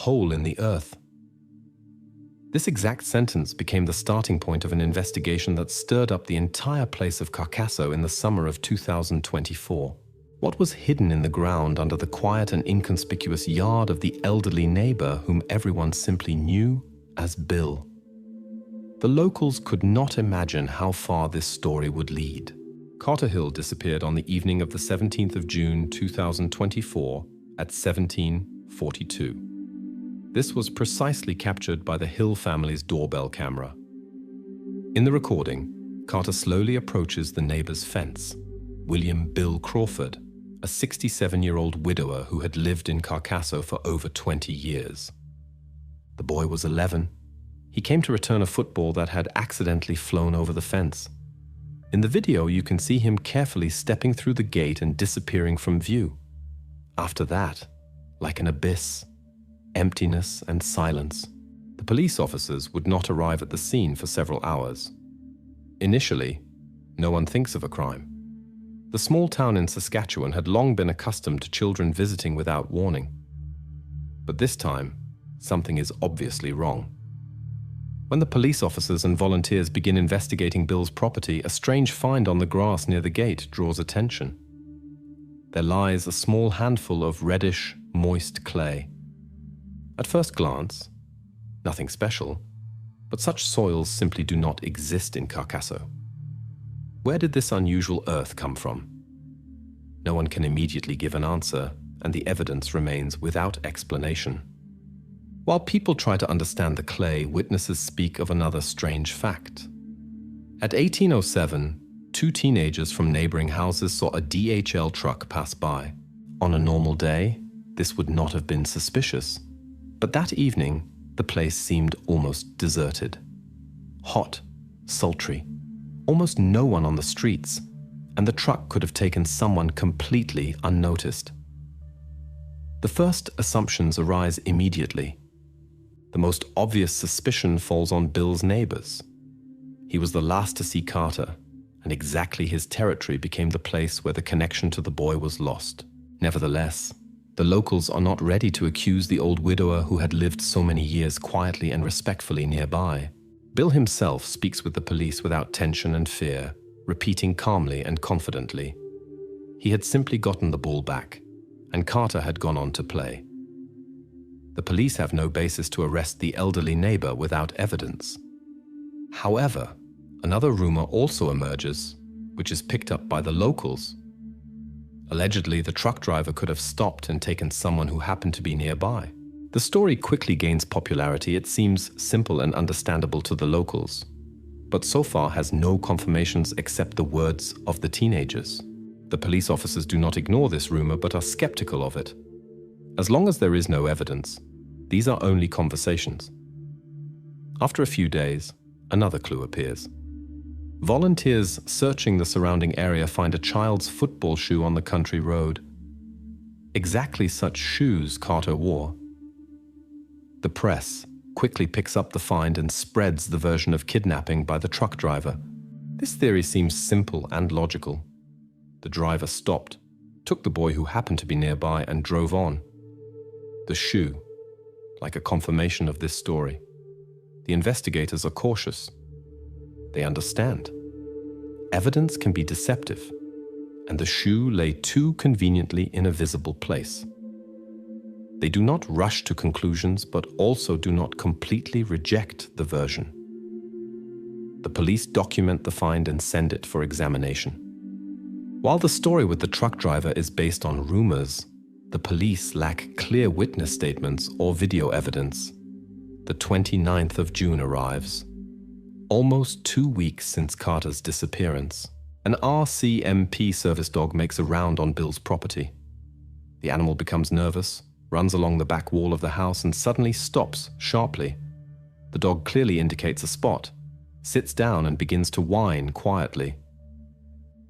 hole in the earth. This exact sentence became the starting point of an investigation that stirred up the entire place of Carcassonne in the summer of 2024. What was hidden in the ground under the quiet and inconspicuous yard of the elderly neighbor whom everyone simply knew as Bill? The locals could not imagine how far this story would lead. Carter Hill disappeared on the evening of the 17th of June 2024 at 17:42. This was precisely captured by the Hill family's doorbell camera. In the recording, Carter slowly approaches the neighbor's fence. William Bill Crawford, a 67-year-old widower who had lived in Carcassonne for over 20 years. The boy was 11. He came to return a football that had accidentally flown over the fence. In the video, you can see him carefully stepping through the gate and disappearing from view. After that, like an abyss, emptiness and silence. The police officers would not arrive at the scene for several hours. Initially, no one thinks of a crime. The small town in Saskatchewan had long been accustomed to children visiting without warning. But this time, something is obviously wrong. When the police officers and volunteers begin investigating Bill's property, a strange find on the grass near the gate draws attention. There lies a small handful of reddish, moist clay. At first glance, nothing special, but such soils simply do not exist in Carcassonne. Where did this unusual earth come from? No one can immediately give an answer, and the evidence remains without explanation. While people try to understand the clay, witnesses speak of another strange fact. At 18:07, two teenagers from neighboring houses saw a DHL truck pass by. On a normal day, this would not have been suspicious. But that evening, the place seemed almost deserted. Hot, sultry, almost no one on the streets, and the truck could have taken someone completely unnoticed. The first assumptions arise immediately. The most obvious suspicion falls on Bill's neighbors. He was the last to see Carter, and exactly his territory became the place where the connection to the boy was lost. Nevertheless, the locals are not ready to accuse the old widower who had lived so many years quietly and respectfully nearby. Bill himself speaks with the police without tension and fear, repeating calmly and confidently. He had simply gotten the ball back, and Carter had gone on to play. The police have no basis to arrest the elderly neighbor without evidence. However, another rumor also emerges, which is picked up by the locals. Allegedly, the truck driver could have stopped and taken someone who happened to be nearby. The story quickly gains popularity. It seems simple and understandable to the locals, but so far has no confirmations except the words of the teenagers. The police officers do not ignore this rumor but are skeptical of it. As long as there is no evidence, these are only conversations. After a few days, another clue appears. Volunteers searching the surrounding area find a child's football shoe on the country road. Exactly such shoes Carter wore. The press quickly picks up the find and spreads the version of kidnapping by the truck driver. This theory seems simple and logical. The driver stopped, took the boy who happened to be nearby, and drove on. The shoe, like a confirmation of this story. The investigators are cautious. They understand. Evidence can be deceptive, and the shoe lay too conveniently in a visible place. They do not rush to conclusions, but also do not completely reject the version. The police document the find and send it for examination. While the story with the truck driver is based on rumors, the police lack clear witness statements or video evidence. The 29th of June arrives. Almost 2 weeks since Carter's disappearance. An RCMP service dog makes a round on Bill's property. The animal becomes nervous, runs along the back wall of the house, and suddenly stops sharply. The dog clearly indicates a spot, sits down and begins to whine quietly.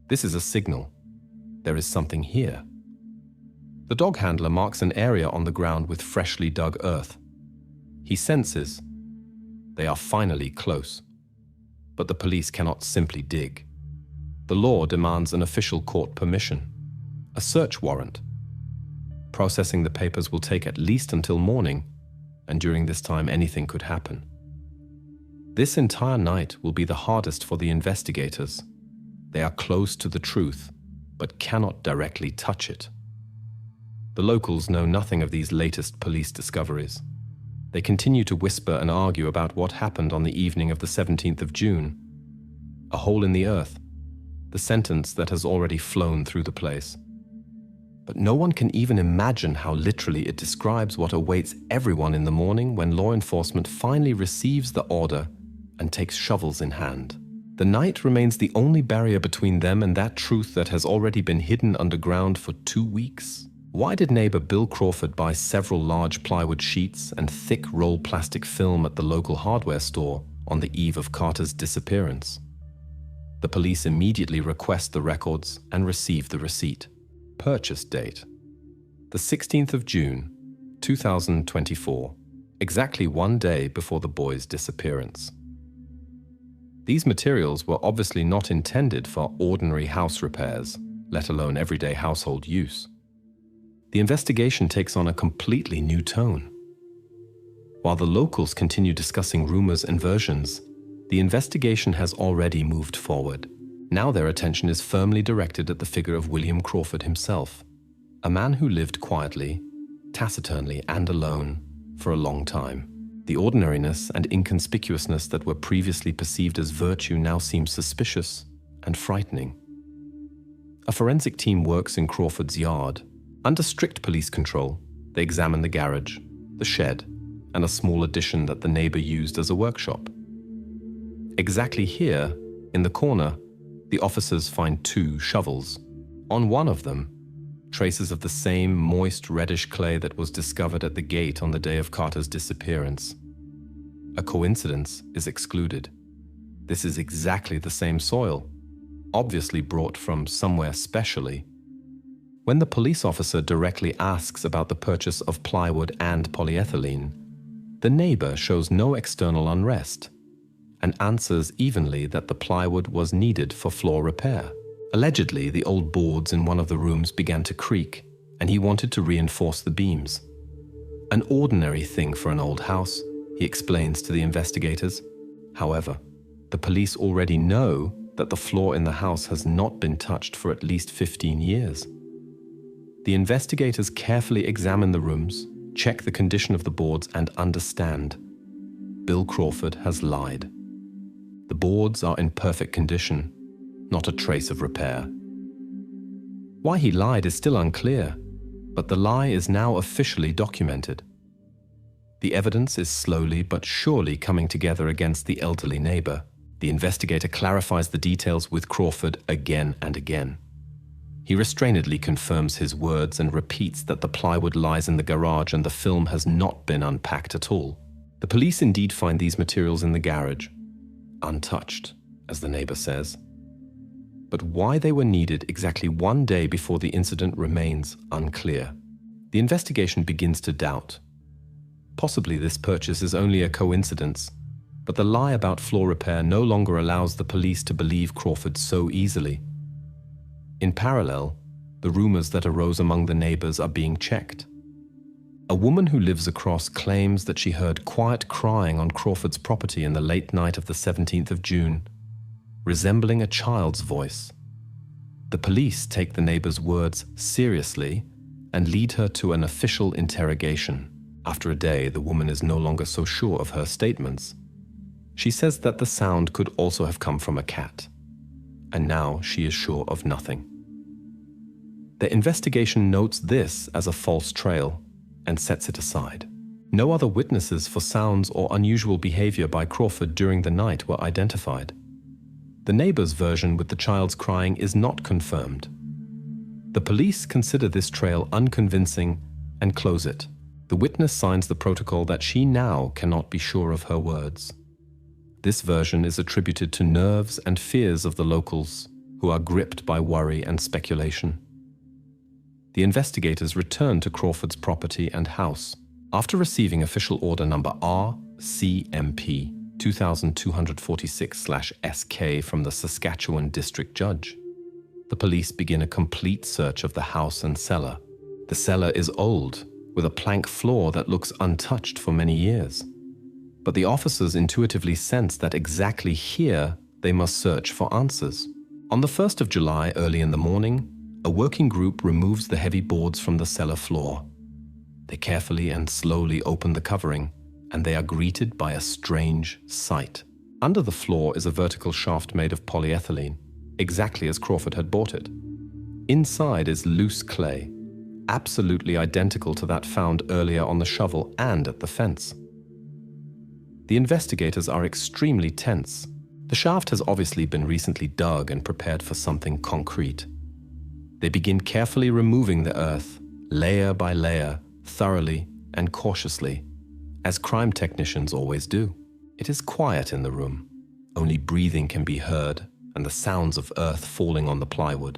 This is a signal. There is something here. The dog handler marks an area on the ground with freshly dug earth. He senses they are finally close. But the police cannot simply dig. The law demands an official court permission, a search warrant. Processing the papers will take at least until morning, and during this time anything could happen. This entire night will be the hardest for the investigators. They are close to the truth, but cannot directly touch it. The locals know nothing of these latest police discoveries. They continue to whisper and argue about what happened on the evening of the 17th of June. A hole in the earth, the sentence that has already flown through the place. But no one can even imagine how literally it describes what awaits everyone in the morning when law enforcement finally receives the order and takes shovels in hand. The night remains the only barrier between them and that truth that has already been hidden underground for 2 weeks. Why did neighbor Bill Crawford buy several large plywood sheets and thick roll plastic film at the local hardware store on the eve of Carter's disappearance? The police immediately request the records and receive the receipt. Purchase date: the 16th of June, 2024, exactly 1 day before the boy's disappearance. These materials were obviously not intended for ordinary house repairs, let alone everyday household use. The investigation takes on a completely new tone. While the locals continue discussing rumors and versions, the investigation has already moved forward. Now their attention is firmly directed at the figure of William Crawford himself, a man who lived quietly, taciturnly, and alone for a long time. The ordinariness and inconspicuousness that were previously perceived as virtue now seem suspicious and frightening. A forensic team works in Crawford's yard. Under strict police control, they examine the garage, the shed, and a small addition that the neighbor used as a workshop. Exactly here, in the corner, the officers find 2 shovels. On one of them, traces of the same moist reddish clay that was discovered at the gate on the day of Carter's disappearance. A coincidence is excluded. This is exactly the same soil, obviously brought from somewhere specially. When the police officer directly asks about the purchase of plywood and polyethylene, the neighbor shows no external unrest and answers evenly that the plywood was needed for floor repair. Allegedly, the old boards in one of the rooms began to creak, and he wanted to reinforce the beams. An ordinary thing for an old house, he explains to the investigators. However, the police already know that the floor in the house has not been touched for at least 15 years. The investigators carefully examine the rooms, check the condition of the boards, and understand. Bill Crawford has lied. The boards are in perfect condition, not a trace of repair. Why he lied is still unclear, but the lie is now officially documented. The evidence is slowly but surely coming together against the elderly neighbor. The investigator clarifies the details with Crawford again and again. He restrainedly confirms his words and repeats that the plywood lies in the garage and the film has not been unpacked at all. The police indeed find these materials in the garage, untouched, as the neighbor says. But why they were needed exactly 1 day before the incident remains unclear. The investigation begins to doubt. Possibly this purchase is only a coincidence, but the lie about floor repair no longer allows the police to believe Crawford so easily. In parallel, the rumors that arose among the neighbors are being checked. A woman who lives across claims that she heard quiet crying on Crawford's property in the late night of the 17th of June, resembling a child's voice. The police take the neighbor's words seriously and lead her to an official interrogation. After a day, the woman is no longer so sure of her statements. She says that the sound could also have come from a cat, and now she is sure of nothing. The investigation notes this as a false trail and sets it aside. No other witnesses for sounds or unusual behavior by Crawford during the night were identified. The neighbor's version with the child's crying is not confirmed. The police consider this trail unconvincing and close it. The witness signs the protocol that she now cannot be sure of her words. This version is attributed to nerves and fears of the locals, who are gripped by worry and speculation. The investigators return to Crawford's property and house. After receiving official order number RCMP 2246/SK from the Saskatchewan District Judge, the police begin a complete search of the house and cellar. The cellar is old, with a plank floor that looks untouched for many years. But the officers intuitively sense that exactly here they must search for answers. On the 1st of July, early in the morning, a working group removes the heavy boards from the cellar floor. They carefully and slowly open the covering, and they are greeted by a strange sight. Under the floor is a vertical shaft made of polyethylene, exactly as Crawford had bought it. Inside is loose clay, absolutely identical to that found earlier on the shovel and at the fence. The investigators are extremely tense. The shaft has obviously been recently dug and prepared for something concrete. They begin carefully removing the earth, layer by layer, thoroughly and cautiously, as crime technicians always do. It is quiet in the room. Only breathing can be heard and the sounds of earth falling on the plywood.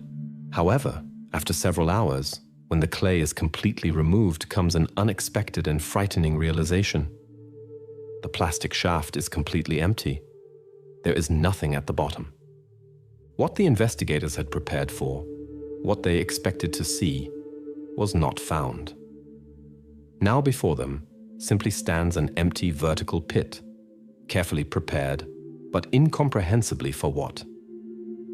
However, after several hours, when the clay is completely removed, comes an unexpected and frightening realization. The plastic shaft is completely empty. There is nothing at the bottom. What the investigators had prepared for, what they expected to see, was not found. Now before them simply stands an empty vertical pit, carefully prepared, but incomprehensibly for what?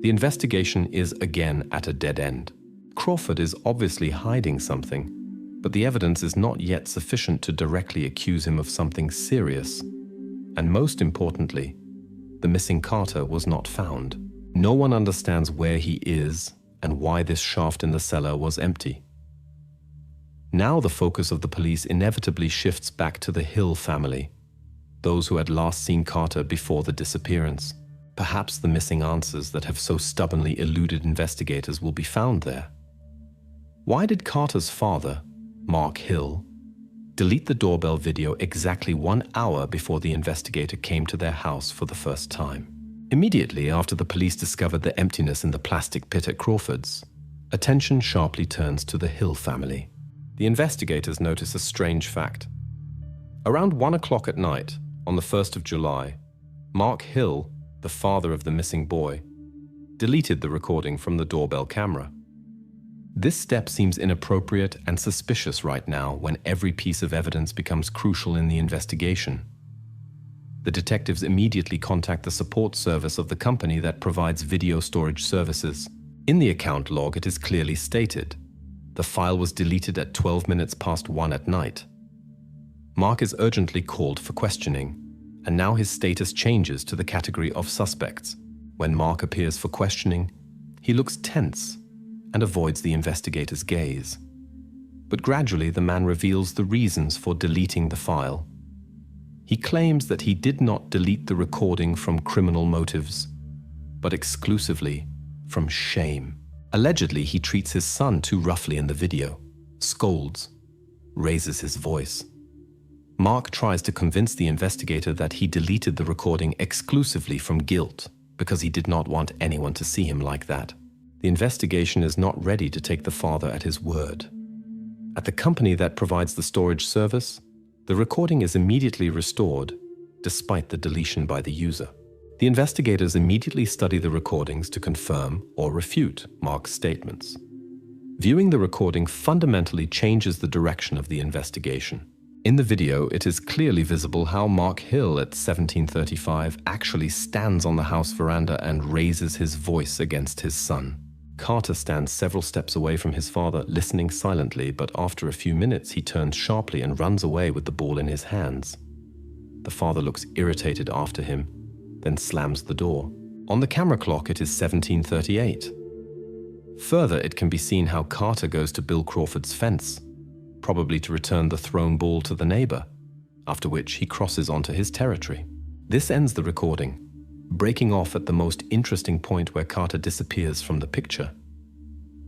The investigation is again at a dead end. Crawford is obviously hiding something, but the evidence is not yet sufficient to directly accuse him of something serious. And most importantly, the missing Carter was not found. No one understands where he is and why this shaft in the cellar was empty. Now the focus of the police inevitably shifts back to the Hill family, those who had last seen Carter before the disappearance. Perhaps the missing answers that have so stubbornly eluded investigators will be found there. Why did Carter's father, Mark Hill, delete the doorbell video exactly 1 hour before the investigator came to their house for the first time? Immediately after the police discovered the emptiness in the plastic pit at Crawford's, attention sharply turns to the Hill family. The investigators notice a strange fact. Around 1 o'clock at night, on the 1st of July, Mark Hill, the father of the missing boy, deleted the recording from the doorbell camera. This step seems inappropriate and suspicious right now when every piece of evidence becomes crucial in the investigation. The detectives immediately contact the support service of the company that provides video storage services. In the account log, it is clearly stated, the file was deleted at 12 minutes past 1 at night. Mark is urgently called for questioning, and now his status changes to the category of suspects. When Mark appears for questioning, he looks tense and avoids the investigator's gaze. But gradually the man reveals the reasons for deleting the file. He claims that he did not delete the recording from criminal motives, but exclusively from shame. Allegedly, he treats his son too roughly in the video, scolds, raises his voice. Mark tries to convince the investigator that he deleted the recording exclusively from guilt because he did not want anyone to see him like that. The investigation is not ready to take the father at his word. At the company that provides the storage service, the recording is immediately restored, despite the deletion by the user. The investigators immediately study the recordings to confirm or refute Mark's statements. Viewing the recording fundamentally changes the direction of the investigation. In the video, it is clearly visible how Mark Hill at 17:35 actually stands on the house veranda and raises his voice against his son. Carter stands several steps away from his father, listening silently, but after a few minutes he turns sharply and runs away with the ball in his hands. The father looks irritated after him, then slams the door. On the camera clock, it is 17:38. Further, it can be seen how Carter goes to Bill Crawford's fence, probably to return the thrown ball to the neighbor, after which he crosses onto his territory. This ends the recording, breaking off at the most interesting point where Carter disappears from the picture.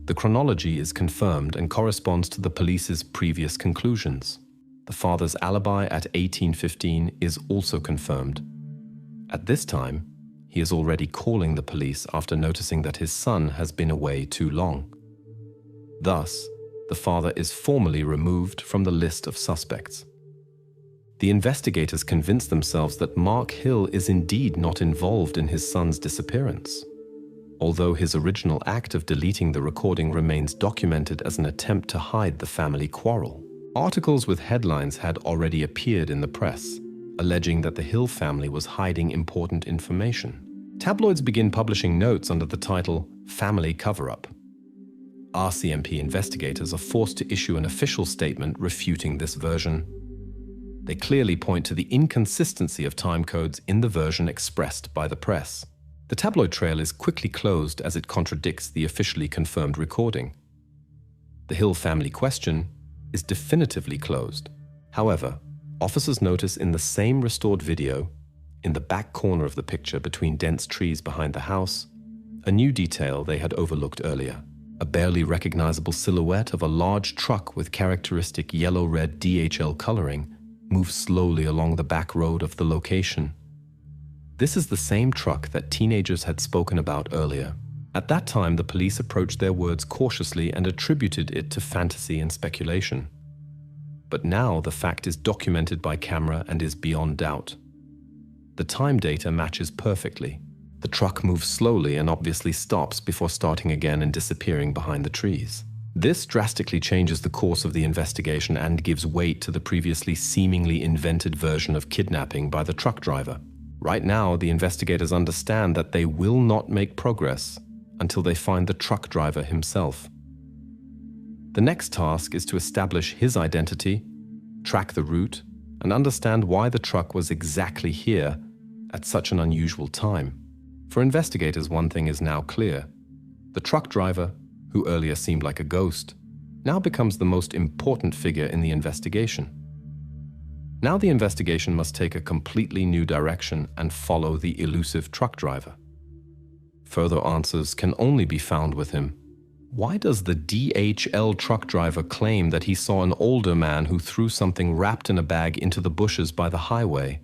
The chronology is confirmed and corresponds to the police's previous conclusions. The father's alibi at 18:15 is also confirmed. At this time, he is already calling the police after noticing that his son has been away too long. Thus, the father is formally removed from the list of suspects. The investigators convince themselves that Mark Hill is indeed not involved in his son's disappearance, although his original act of deleting the recording remains documented as an attempt to hide the family quarrel. Articles with headlines had already appeared in the press, alleging that the Hill family was hiding important information. Tabloids begin publishing notes under the title "Family Cover-Up." RCMP investigators are forced to issue an official statement refuting this version. They clearly point to the inconsistency of time codes in the version expressed by the press. The tabloid trail is quickly closed as it contradicts the officially confirmed recording. The Hill family question is definitively closed. However, officers notice in the same restored video, in the back corner of the picture between dense trees behind the house, a new detail they had overlooked earlier. A barely recognizable silhouette of a large truck with characteristic yellow-red DHL coloring moves slowly along the back road of the location. This is the same truck that teenagers had spoken about earlier. At that time, the police approached their words cautiously and attributed it to fantasy and speculation. But now the fact is documented by camera and is beyond doubt. The time data matches perfectly. The truck moves slowly and obviously stops before starting again and disappearing behind the trees. This drastically changes the course of the investigation and gives weight to the previously seemingly invented version of kidnapping by the truck driver. Right now, the investigators understand that they will not make progress until they find the truck driver himself. The next task is to establish his identity, track the route, and understand why the truck was exactly here at such an unusual time. For investigators, one thing is now clear. The truck driver, who earlier seemed like a ghost, now becomes the most important figure in the investigation. Now the investigation must take a completely new direction and follow the elusive truck driver. Further answers can only be found with him. Why does the DHL truck driver claim that he saw an older man who threw something wrapped in a bag into the bushes by the highway?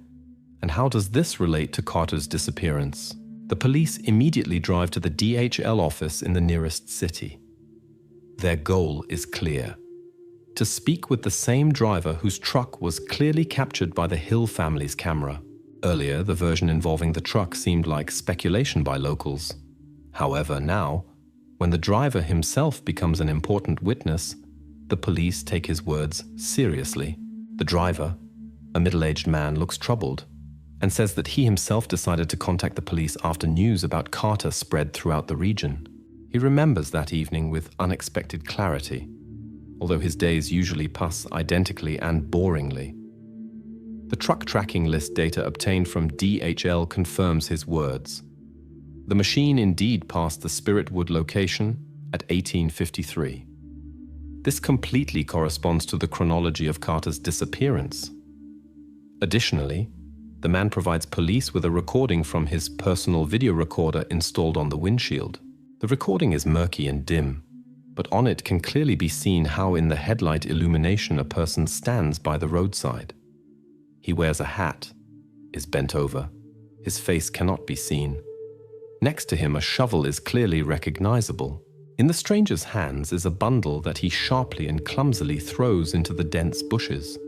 And how does this relate to Carter's disappearance? The police immediately drive to the DHL office in the nearest city. Their goal is clear: to speak with the same driver whose truck was clearly captured by the Hill family's camera. Earlier, the version involving the truck seemed like speculation by locals. However, now, when the driver himself becomes an important witness, the police take his words seriously. The driver, a middle-aged man, looks troubled and says that he himself decided to contact the police after news about Carter spread throughout the region. He remembers that evening with unexpected clarity, although his days usually pass identically and boringly. The truck tracking list data obtained from DHL confirms his words. The machine indeed passed the Spiritwood location at 1853. This completely corresponds to the chronology of Carter's disappearance. Additionally, the man provides police with a recording from his personal video recorder installed on the windshield. The recording is murky and dim, but on it can clearly be seen how in the headlight illumination a person stands by the roadside. He wears a hat, is bent over. His face cannot be seen. Next to him, a shovel is clearly recognizable. In the stranger's hands is a bundle that he sharply and clumsily throws into the dense bushes.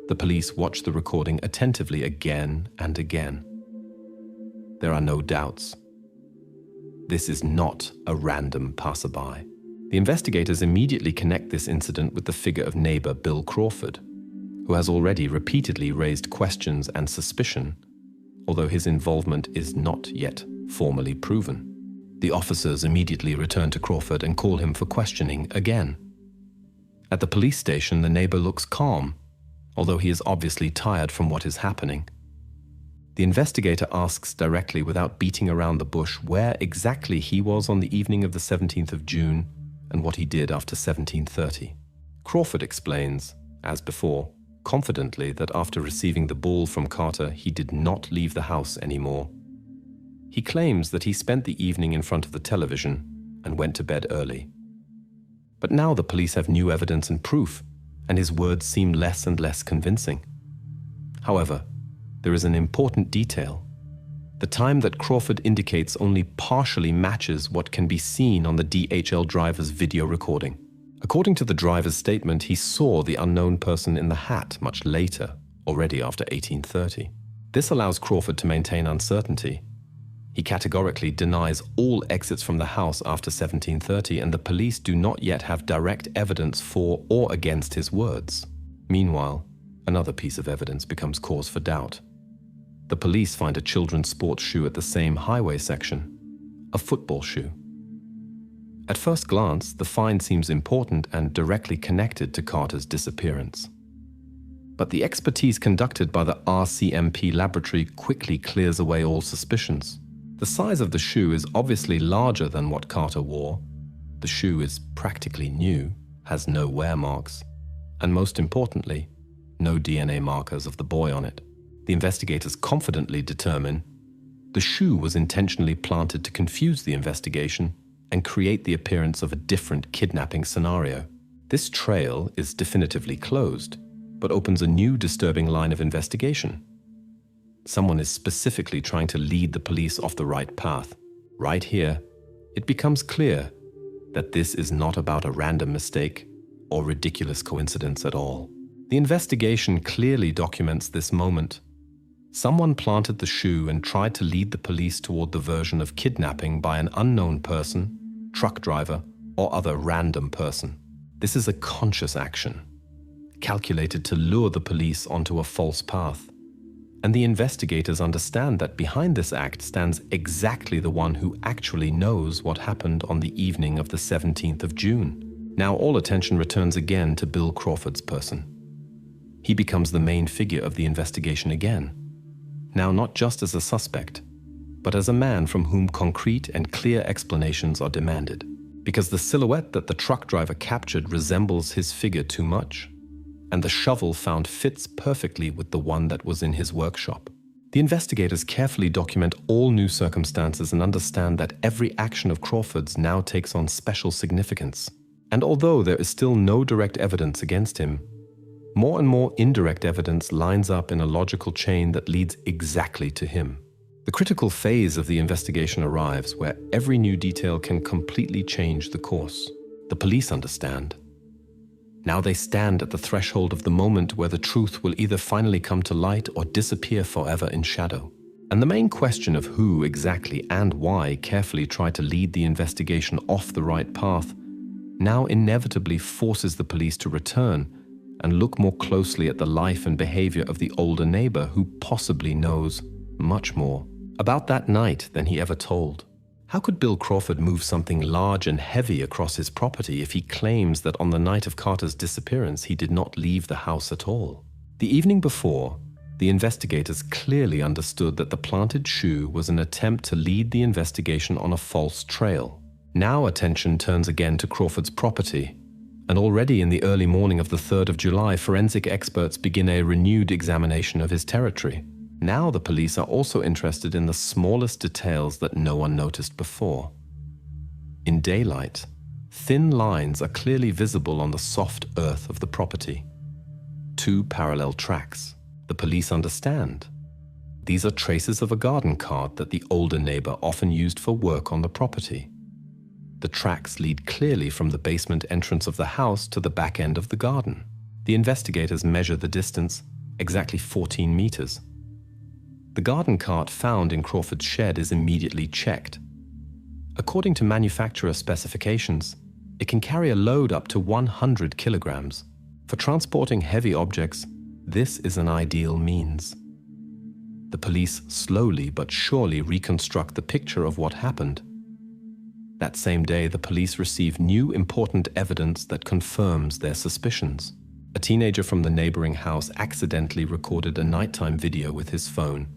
The police watch the recording attentively again and again. There are no doubts. This is not a random passerby. The investigators immediately connect this incident with the figure of neighbor Bill Crawford, who has already repeatedly raised questions and suspicion, although his involvement is not yet formally proven. The officers immediately return to Crawford and call him for questioning again. At the police station, the neighbor looks calm, although he is obviously tired from what is happening. The investigator asks directly, without beating around the bush, where exactly he was on the evening of the 17th of June and what he did after 17:30. Crawford explains, as before, confidently that after receiving the ball from Carter, he did not leave the house anymore. He claims that he spent the evening in front of the television and went to bed early. But now the police have new evidence and proof, and his words seem less and less convincing. However, there is an important detail. The time that Crawford indicates only partially matches what can be seen on the DHL driver's video recording. According to the driver's statement, he saw the unknown person in the hat much later, already after 18:30. This allows Crawford to maintain uncertainty. He categorically denies all exits from the house after 17:30, and the police do not yet have direct evidence for or against his words. Meanwhile, another piece of evidence becomes cause for doubt. The police find a children's sports shoe at the same highway section, a football shoe. At first glance, the find seems important and directly connected to Carter's disappearance. But the expertise conducted by the RCMP laboratory quickly clears away all suspicions. The size of the shoe is obviously larger than what Carter wore. The shoe is practically new, has no wear marks, and most importantly, no DNA markers of the boy on it. The investigators confidently determine the shoe was intentionally planted to confuse the investigation and create the appearance of a different kidnapping scenario. This trail is definitively closed, but opens a new disturbing line of investigation. Someone is specifically trying to lead the police off the right path. Right here, it becomes clear that this is not about a random mistake or ridiculous coincidence at all. The investigation clearly documents this moment. Someone planted the shoe and tried to lead the police toward the version of kidnapping by an unknown person, truck driver, or other random person. This is a conscious action, calculated to lure the police onto a false path. And the investigators understand that behind this act stands exactly the one who actually knows what happened on the evening of the 17th of June. Now all attention returns again to Bill Crawford's person. He becomes the main figure of the investigation again. Now not just as a suspect, but as a man from whom concrete and clear explanations are demanded. Because the silhouette that the truck driver captured resembles his figure too much, and the shovel found fits perfectly with the one that was in his workshop. The investigators carefully document all new circumstances and understand that every action of Crawford's now takes on special significance. And although there is still no direct evidence against him, more and more indirect evidence lines up in a logical chain that leads exactly to him. The critical phase of the investigation arrives where every new detail can completely change the course. The police understand. Now they stand at the threshold of the moment where the truth will either finally come to light or disappear forever in shadow. And the main question of who exactly and why carefully tried to lead the investigation off the right path now inevitably forces the police to return and look more closely at the life and behavior of the older neighbor who possibly knows much more about that night than he ever told. How could Bill Crawford move something large and heavy across his property if he claims that on the night of Carter's disappearance he did not leave the house at all? The evening before, the investigators clearly understood that the planted shoe was an attempt to lead the investigation on a false trail. Now attention turns again to Crawford's property, and already in the early morning of the 3rd of July, forensic experts begin a renewed examination of his territory. Now the police are also interested in the smallest details that no one noticed before. In daylight, thin lines are clearly visible on the soft earth of the property. 2 parallel tracks. The police understand. These are traces of a garden cart that the older neighbor often used for work on the property. The tracks lead clearly from the basement entrance of the house to the back end of the garden. The investigators measure the distance, exactly 14 meters. The garden cart found in Crawford's shed is immediately checked. According to manufacturer specifications, it can carry a load up to 100 kilograms. For transporting heavy objects, this is an ideal means. The police slowly but surely reconstruct the picture of what happened. That same day, the police receive new important evidence that confirms their suspicions. A teenager from the neighboring house accidentally recorded a nighttime video with his phone.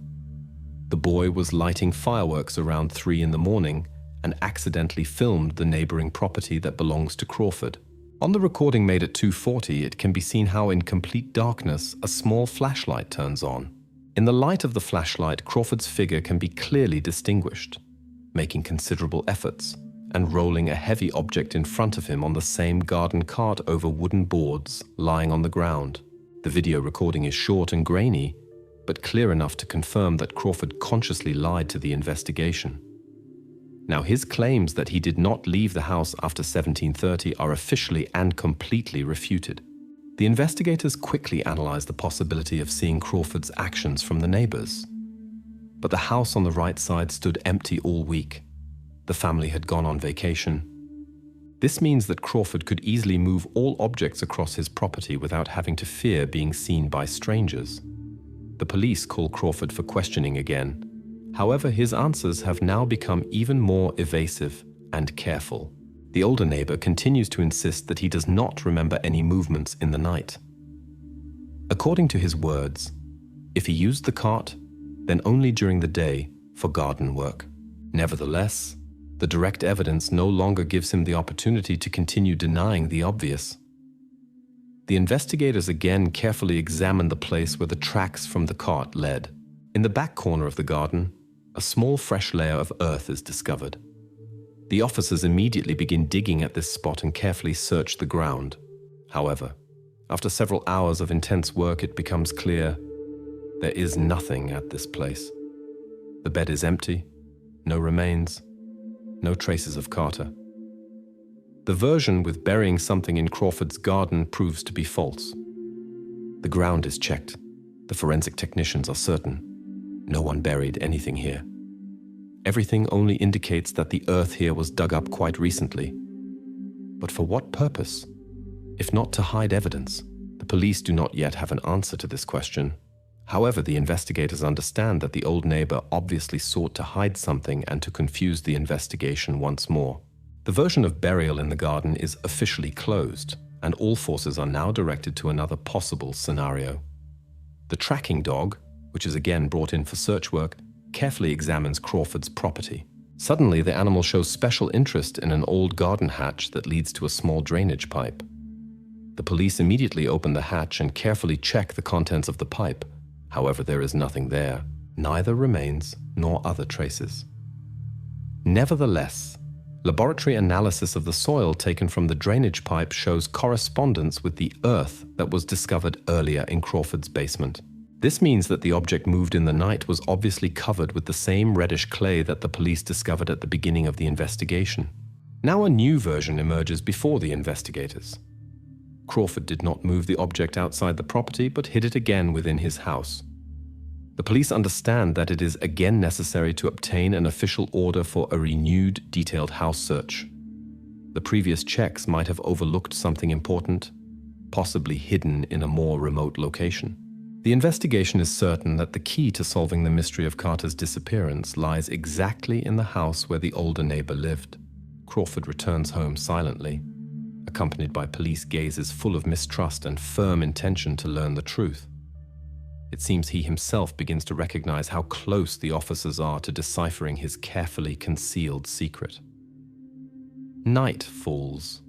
The boy was lighting fireworks around 3 in the morning and accidentally filmed the neighboring property that belongs to Crawford. On the recording made at 2:40, it can be seen how in complete darkness a small flashlight turns on. In the light of the flashlight, Crawford's figure can be clearly distinguished, making considerable efforts and rolling a heavy object in front of him on the same garden cart over wooden boards lying on the ground. The video recording is short and grainy, but clear enough to confirm that Crawford consciously lied to the investigation. Now, his claims that he did not leave the house after 17:30 are officially and completely refuted. The investigators quickly analyze the possibility of seeing Crawford's actions from the neighbors. But the house on the right side stood empty all week. The family had gone on vacation. This means that Crawford could easily move all objects across his property without having to fear being seen by strangers. The police call Crawford for questioning again. However, his answers have now become even more evasive and careful. The older neighbor continues to insist that he does not remember any movements in the night. According to his words, if he used the cart, then only during the day for garden work. Nevertheless, the direct evidence no longer gives him the opportunity to continue denying the obvious. The investigators again carefully examine the place where the tracks from the cart led. In the back corner of the garden, a small fresh layer of earth is discovered. The officers immediately begin digging at this spot and carefully search the ground. However, after several hours of intense work, it becomes clear there is nothing at this place. The bed is empty, no remains, no traces of Carter. The version with burying something in Crawford's garden proves to be false. The ground is checked. The forensic technicians are certain. No one buried anything here. Everything only indicates that the earth here was dug up quite recently. But for what purpose? If not to hide evidence, the police do not yet have an answer to this question. However, the investigators understand that the old neighbor obviously sought to hide something and to confuse the investigation once more. The version of burial in the garden is officially closed, and all forces are now directed to another possible scenario. The tracking dog, which is again brought in for search work, carefully examines Crawford's property. Suddenly, the animal shows special interest in an old garden hatch that leads to a small drainage pipe. The police immediately open the hatch and carefully check the contents of the pipe. However, there is nothing there, neither remains nor other traces. Nevertheless, laboratory analysis of the soil taken from the drainage pipe shows correspondence with the earth that was discovered earlier in Crawford's basement. This means that the object moved in the night was obviously covered with the same reddish clay that the police discovered at the beginning of the investigation. Now a new version emerges before the investigators. Crawford did not move the object outside the property, but hid it again within his house. The police understand that it is again necessary to obtain an official order for a renewed, detailed house search. The previous checks might have overlooked something important, possibly hidden in a more remote location. The investigation is certain that the key to solving the mystery of Carter's disappearance lies exactly in the house where the older neighbor lived. Crawford returns home silently, accompanied by police gazes full of mistrust and firm intention to learn the truth. It seems he himself begins to recognize how close the officers are to deciphering his carefully concealed secret. Night falls.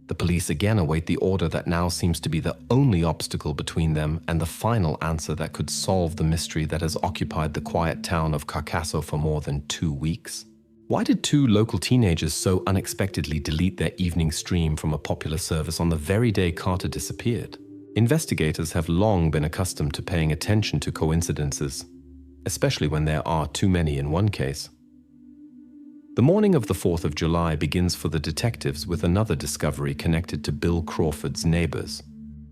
The police again await the order that now seems to be the only obstacle between them and the final answer that could solve the mystery that has occupied the quiet town of Carcasso for more than 2 weeks. Why did 2 local teenagers so unexpectedly delete their evening stream from a popular service on the very day Carter disappeared? Investigators have long been accustomed to paying attention to coincidences, especially when there are too many in one case. The morning of the 4th of July begins for the detectives with another discovery connected to Bill Crawford's neighbors.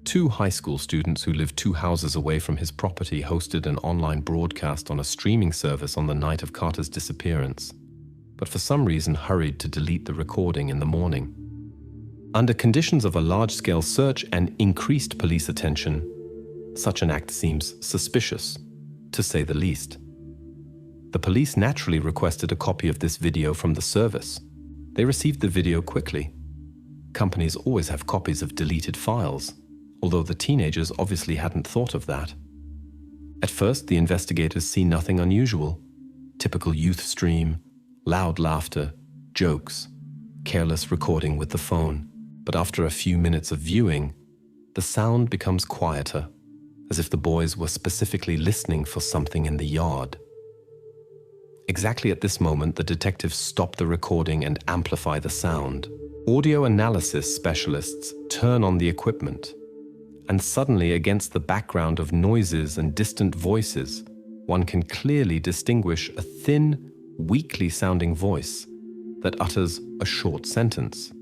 2 high school students who lived 2 houses away from his property hosted an online broadcast on a streaming service on the night of Carter's disappearance, but for some reason hurried to delete the recording in the morning. Under conditions of a large-scale search and increased police attention, such an act seems suspicious, to say the least. The police naturally requested a copy of this video from the service. They received the video quickly. Companies always have copies of deleted files, although the teenagers obviously hadn't thought of that. At first, the investigators see nothing unusual. Typical youth stream, loud laughter, jokes, careless recording with the phone. But after a few minutes of viewing, the sound becomes quieter, as if the boys were specifically listening for something in the yard. Exactly at this moment, the detectives stop the recording and amplify the sound. Audio analysis specialists turn on the equipment, and suddenly, against the background of noises and distant voices, one can clearly distinguish a thin, weakly sounding voice that utters a short sentence.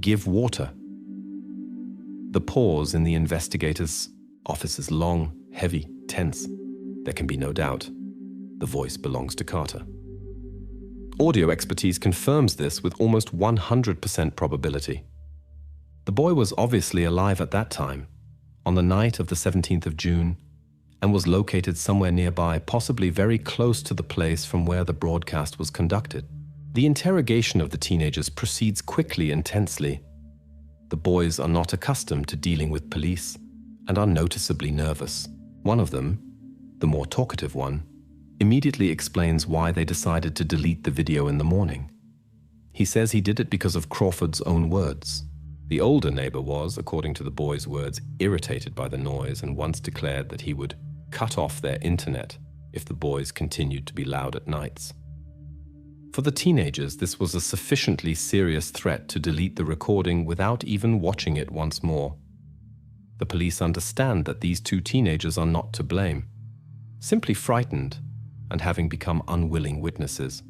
"Give water." The pause in the investigator's office is long, heavy, tense. There can be no doubt. the voice belongs to Carter. Audio expertise confirms this with almost 100% probability. The boy was obviously alive at that time, on the night of the 17th of June, and was located somewhere nearby, possibly very close to the place from where the broadcast was conducted. The interrogation of the teenagers proceeds quickly and tensely. The boys are not accustomed to dealing with police and are noticeably nervous. One of them, the more talkative one, immediately explains why they decided to delete the video in the morning. He says he did it because of Crawford's own words. The older neighbor was, according to the boy's words, irritated by the noise and once declared that he would cut off their internet if the boys continued to be loud at nights. For the teenagers, this was a sufficiently serious threat to delete the recording without even watching it once more. The police understand that these two teenagers are not to blame, simply frightened and having become unwilling witnesses.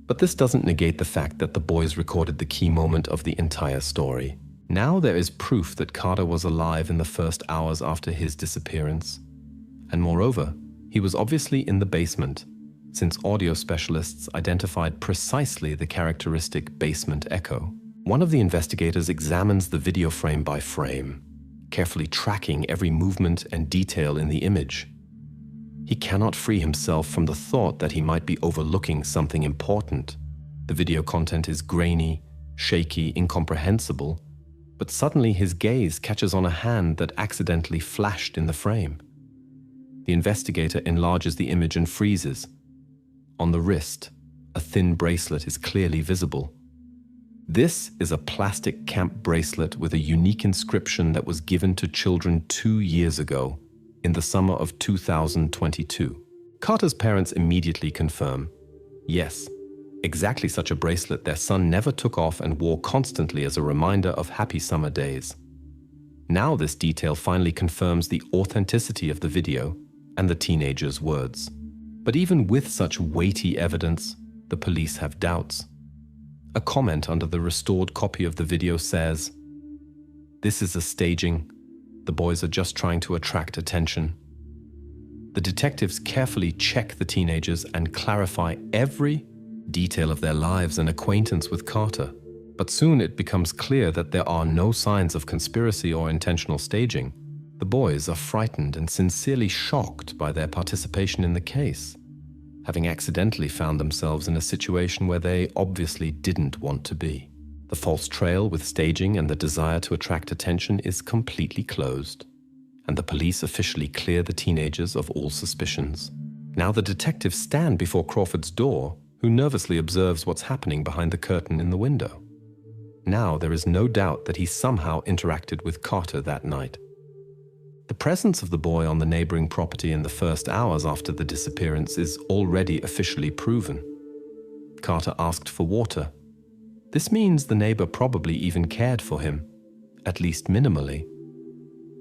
But this doesn't negate the fact that the boys recorded the key moment of the entire story. Now there is proof that Carter was alive in the first hours after his disappearance. And moreover, he was obviously in the basement, since audio specialists identified precisely the characteristic basement echo. One of the investigators examines the video frame by frame, carefully tracking every movement and detail in the image. He cannot free himself from the thought that he might be overlooking something important. The video content is grainy, shaky, incomprehensible, but suddenly his gaze catches on a hand that accidentally flashed in the frame. The investigator enlarges the image and freezes. On the wrist, a thin bracelet is clearly visible. This is a plastic camp bracelet with a unique inscription that was given to children 2 years ago, in the summer of 2022. Carter's parents immediately confirm, yes, exactly such a bracelet their son never took off and wore constantly as a reminder of happy summer days. Now this detail finally confirms the authenticity of the video and the teenager's words. But even with such weighty evidence, the police have doubts. A comment under the restored copy of the video says, "This is a staging. The boys are just trying to attract attention." The detectives carefully check the teenagers and clarify every detail of their lives and acquaintance with Carter. But soon it becomes clear that there are no signs of conspiracy or intentional staging. The boys are frightened and sincerely shocked by their participation in the case, having accidentally found themselves in a situation where they obviously didn't want to be. The false trail with staging and the desire to attract attention is completely closed, and the police officially clear the teenagers of all suspicions. Now the detectives stand before Crawford's door, who nervously observes what's happening behind the curtain in the window. Now there is no doubt that he somehow interacted with Carter that night. The presence of the boy on the neighboring property in the first hours after the disappearance is already officially proven. Carter asked for water. This means the neighbor probably even cared for him, at least minimally.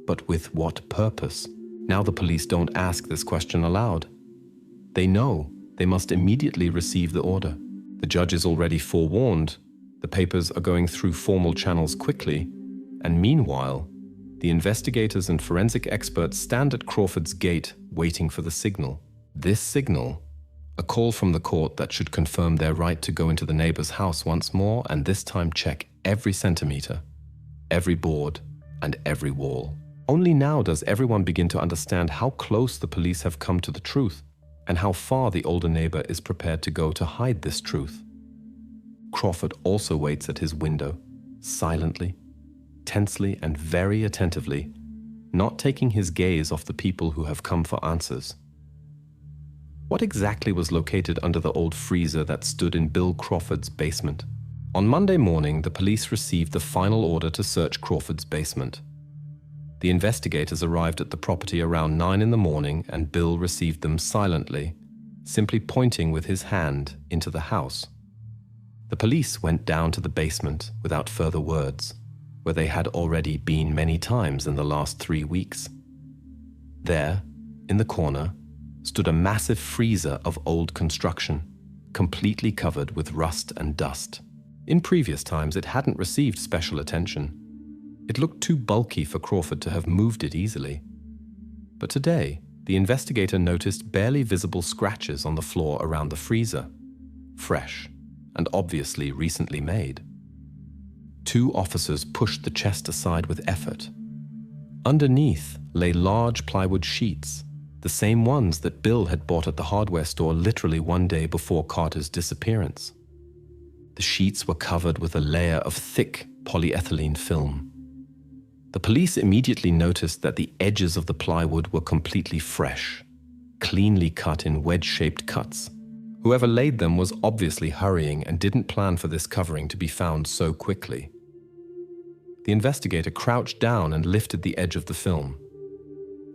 But with what purpose? Now the police don't ask this question aloud. They know they must immediately receive the order. The judge is already forewarned. The papers are going through formal channels quickly, and meanwhile, the investigators and forensic experts stand at Crawford's gate waiting for the signal. This signal, a call from the court that should confirm their right to go into the neighbor's house once more and this time check every centimeter, every board, and every wall. Only now does everyone begin to understand how close the police have come to the truth and how far the older neighbor is prepared to go to hide this truth. Crawford also waits at his window, silently, tensely, and very attentively, not taking his gaze off the people who have come for answers. What exactly was located under the old freezer that stood in Bill Crawford's basement? On Monday morning, the police received the final order to search Crawford's basement. The investigators arrived at the property around 9 in the morning, and Bill received them silently, simply pointing with his hand into the house. The police went down to the basement without further words, where they had already been many times in the last 3 weeks. There, in the corner, stood a massive freezer of old construction, completely covered with rust and dust. In previous times, it hadn't received special attention. It looked too bulky for Crawford to have moved it easily. But today, the investigator noticed barely visible scratches on the floor around the freezer, fresh and obviously recently made. 2 officers pushed the chest aside with effort. Underneath lay large plywood sheets, the same ones that Bill had bought at the hardware store literally one day before Carter's disappearance. The sheets were covered with a layer of thick polyethylene film. The police immediately noticed that the edges of the plywood were completely fresh, cleanly cut in wedge-shaped cuts. Whoever laid them was obviously hurrying and didn't plan for this covering to be found so quickly. The investigator crouched down and lifted the edge of the film.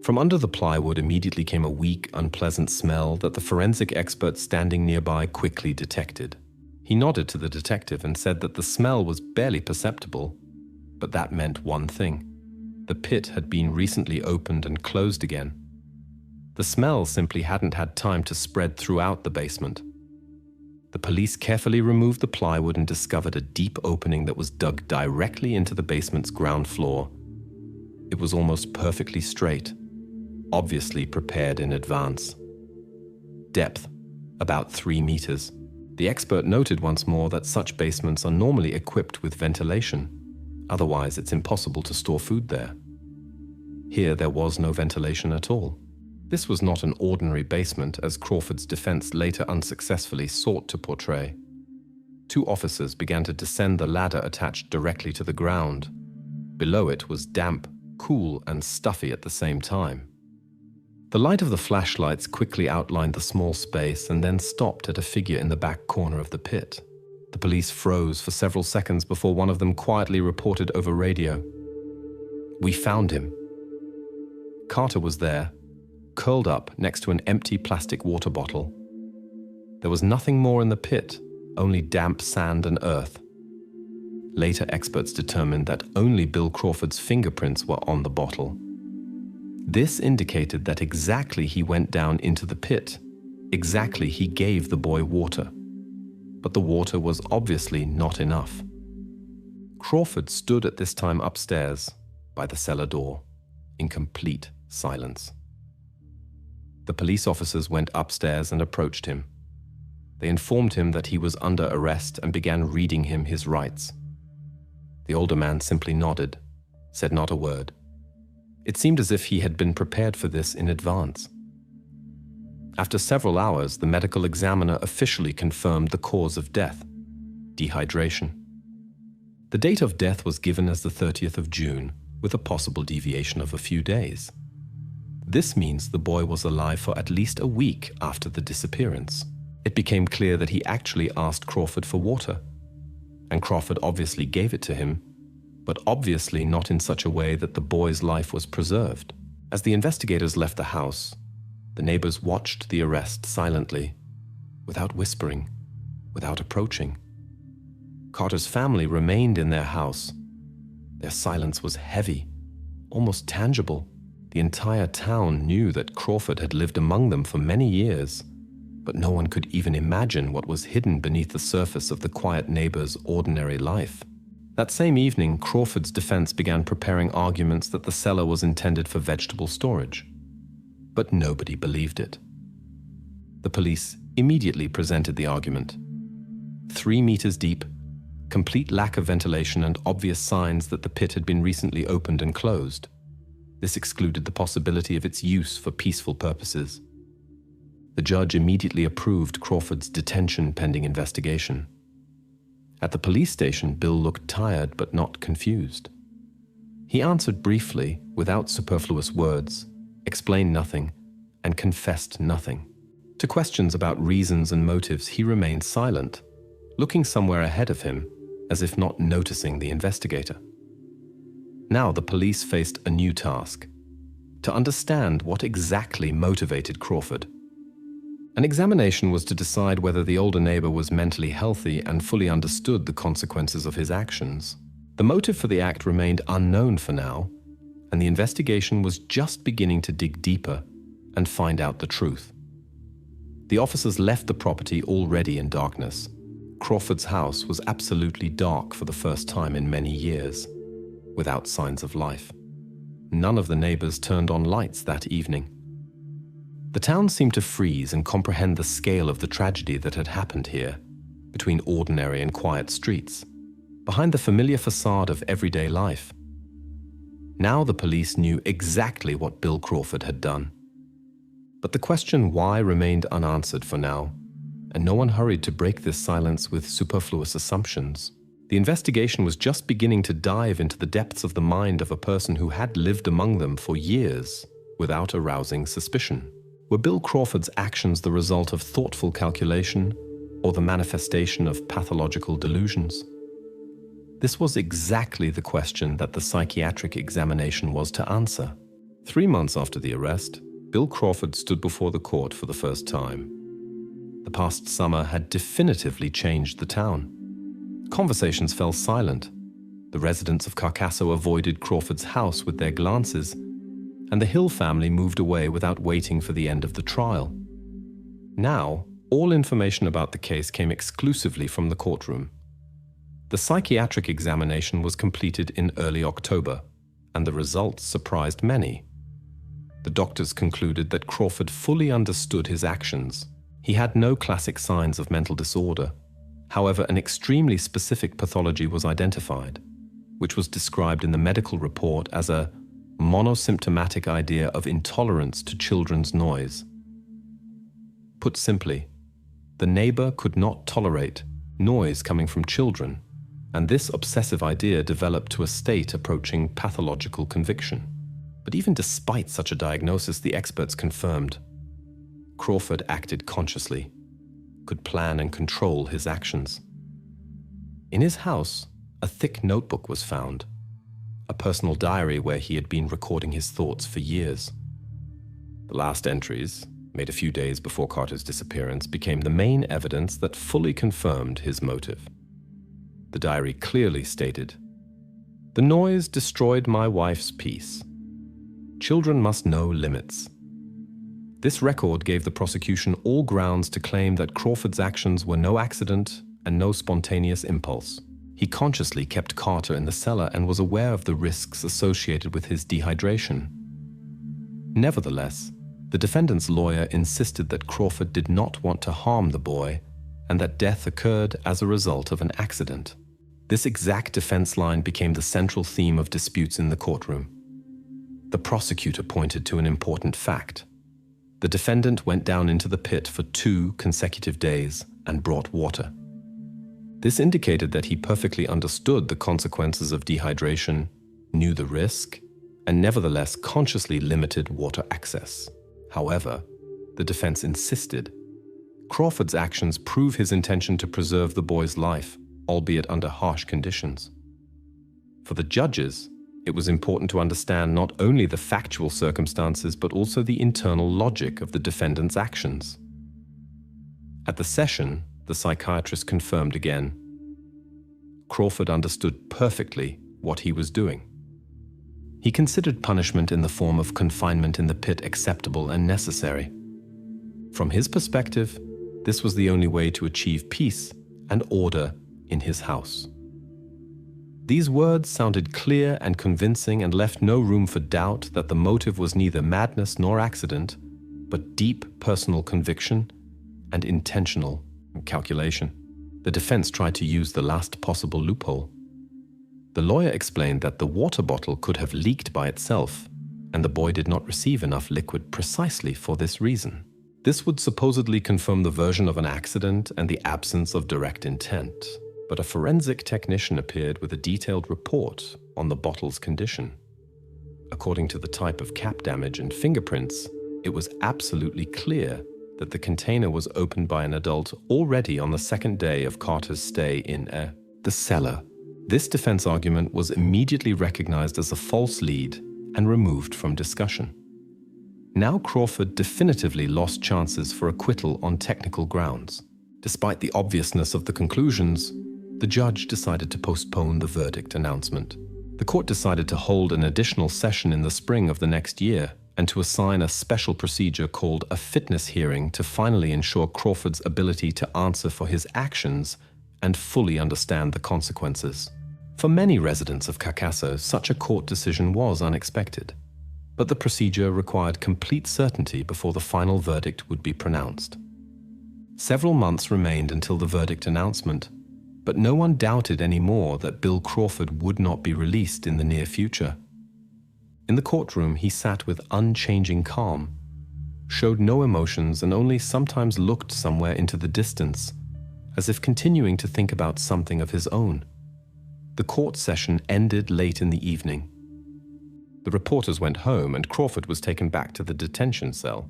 From under the plywood immediately came a weak, unpleasant smell that the forensic expert standing nearby quickly detected. He nodded to the detective and said that the smell was barely perceptible, but that meant one thing. The pit had been recently opened and closed again. The smell simply hadn't had time to spread throughout the basement. The police carefully removed the plywood and discovered a deep opening that was dug directly into the basement's ground floor. It was almost perfectly straight, obviously prepared in advance. Depth, about 3 meters. The expert noted once more that such basements are normally equipped with ventilation. Otherwise, it's impossible to store food there. Here, there was no ventilation at all. This was not an ordinary basement, as Crawford's defense later unsuccessfully sought to portray. 2 officers began to descend the ladder attached directly to the ground. Below it was damp, cool, and stuffy at the same time. The light of the flashlights quickly outlined the small space and then stopped at a figure in the back corner of the pit. The police froze for several seconds before one of them quietly reported over radio, "We found him." Carter was there, curled up next to an empty plastic water bottle. There was nothing more in the pit, only damp sand and earth. Later experts determined that only Bill Crawford's fingerprints were on the bottle. This indicated that exactly he went down into the pit, exactly he gave the boy water. But the water was obviously not enough. Crawford stood at this time upstairs, by the cellar door, in complete silence. The police officers went upstairs and approached him. They informed him that he was under arrest and began reading him his rights. The older man simply nodded, said not a word. It seemed as if he had been prepared for this in advance. After several hours, the medical examiner officially confirmed the cause of death: dehydration. The date of death was given as the 30th of June, with a possible deviation of a few days. This means the boy was alive for at least a week after the disappearance. It became clear that he actually asked Crawford for water, and Crawford obviously gave it to him, but obviously not in such a way that the boy's life was preserved. As the investigators left the house, the neighbors watched the arrest silently, without whispering, without approaching. Carter's family remained in their house. Their silence was heavy, almost tangible. The entire town knew that Crawford had lived among them for many years, but no one could even imagine what was hidden beneath the surface of the quiet neighbor's ordinary life. That same evening, Crawford's defense began preparing arguments that the cellar was intended for vegetable storage. But nobody believed it. The police immediately presented the argument. 3 meters deep, complete lack of ventilation, and obvious signs that the pit had been recently opened and closed. This excluded the possibility of its use for peaceful purposes. The judge immediately approved Crawford's detention pending investigation. At the police station, Bill looked tired but not confused. He answered briefly, without superfluous words, explained nothing, and confessed nothing. To questions about reasons and motives, he remained silent, looking somewhere ahead of him, as if not noticing the investigator. Now the police faced a new task: to understand what exactly motivated Crawford. An examination was to decide whether the older neighbor was mentally healthy and fully understood the consequences of his actions. The motive for the act remained unknown for now, and the investigation was just beginning to dig deeper and find out the truth. The officers left the property already in darkness. Crawford's house was absolutely dark for the first time in many years, without signs of life. None of the neighbors turned on lights that evening. The town seemed to freeze and comprehend the scale of the tragedy that had happened here, between ordinary and quiet streets, behind the familiar facade of everyday life. Now the police knew exactly what Bill Crawford had done. But the question why remained unanswered for now, and no one hurried to break this silence with superfluous assumptions. The investigation was just beginning to dive into the depths of the mind of a person who had lived among them for years without arousing suspicion. Were Bill Crawford's actions the result of thoughtful calculation or the manifestation of pathological delusions? This was exactly the question that the psychiatric examination was to answer. 3 months after the arrest, Bill Crawford stood before the court for the first time. The past summer had definitively changed the town. Conversations fell silent. The residents of Carcasso avoided Crawford's house with their glances, and the Hill family moved away without waiting for the end of the trial. Now, all information about the case came exclusively from the courtroom. The psychiatric examination was completed in early October, and the results surprised many. The doctors concluded that Crawford fully understood his actions. He had no classic signs of mental disorder. However, an extremely specific pathology was identified, which was described in the medical report as a monosymptomatic idea of intolerance to children's noise. Put simply, the neighbor could not tolerate noise coming from children, and this obsessive idea developed to a state approaching pathological conviction. But even despite such a diagnosis, the experts confirmed Crawford acted consciously, could plan and control his actions. In his house, a thick notebook was found, a personal diary where he had been recording his thoughts for years. The last entries, made a few days before Carter's disappearance, became the main evidence that fully confirmed his motive. The diary clearly stated, "The noise destroyed my wife's peace. Children must know limits." This record gave the prosecution all grounds to claim that Crawford's actions were no accident and no spontaneous impulse. He consciously kept Carter in the cellar and was aware of the risks associated with his dehydration. Nevertheless, the defendant's lawyer insisted that Crawford did not want to harm the boy and that death occurred as a result of an accident. This exact defense line became the central theme of disputes in the courtroom. The prosecutor pointed to an important fact. The defendant went down into the pit for 2 consecutive days and brought water. This indicated that he perfectly understood the consequences of dehydration, knew the risk, and nevertheless consciously limited water access. However, the defense insisted Crawford's actions prove his intention to preserve the boy's life, albeit under harsh conditions. For the judges, it was important to understand not only the factual circumstances but also the internal logic of the defendant's actions. At the session, the psychiatrist confirmed again, Crawford understood perfectly what he was doing. He considered punishment in the form of confinement in the pit acceptable and necessary. From his perspective, this was the only way to achieve peace and order in his house. These words sounded clear and convincing and left no room for doubt that the motive was neither madness nor accident, but deep personal conviction and intentional calculation. The defense tried to use the last possible loophole. The lawyer explained that the water bottle could have leaked by itself, and the boy did not receive enough liquid precisely for this reason. This would supposedly confirm the version of an accident and the absence of direct intent. But a forensic technician appeared with a detailed report on the bottle's condition. According to the type of cap damage and fingerprints, it was absolutely clear that the container was opened by an adult already on the 2nd day of Carter's stay in the cellar. This defense argument was immediately recognized as a false lead and removed from discussion. Now Crawford definitively lost chances for acquittal on technical grounds. Despite the obviousness of the conclusions, the judge decided to postpone the verdict announcement. The court decided to hold an additional session in the spring of the next year and to assign a special procedure called a fitness hearing to finally ensure Crawford's ability to answer for his actions and fully understand the consequences. For many residents of Carcasso, such a court decision was unexpected. But the procedure required complete certainty before the final verdict would be pronounced. Several months remained until the verdict announcement, but no one doubted anymore that Bill Crawford would not be released in the near future. In the courtroom, he sat with unchanging calm, showed no emotions, and only sometimes looked somewhere into the distance, as if continuing to think about something of his own. The court session ended late in the evening. The reporters went home, and Crawford was taken back to the detention cell.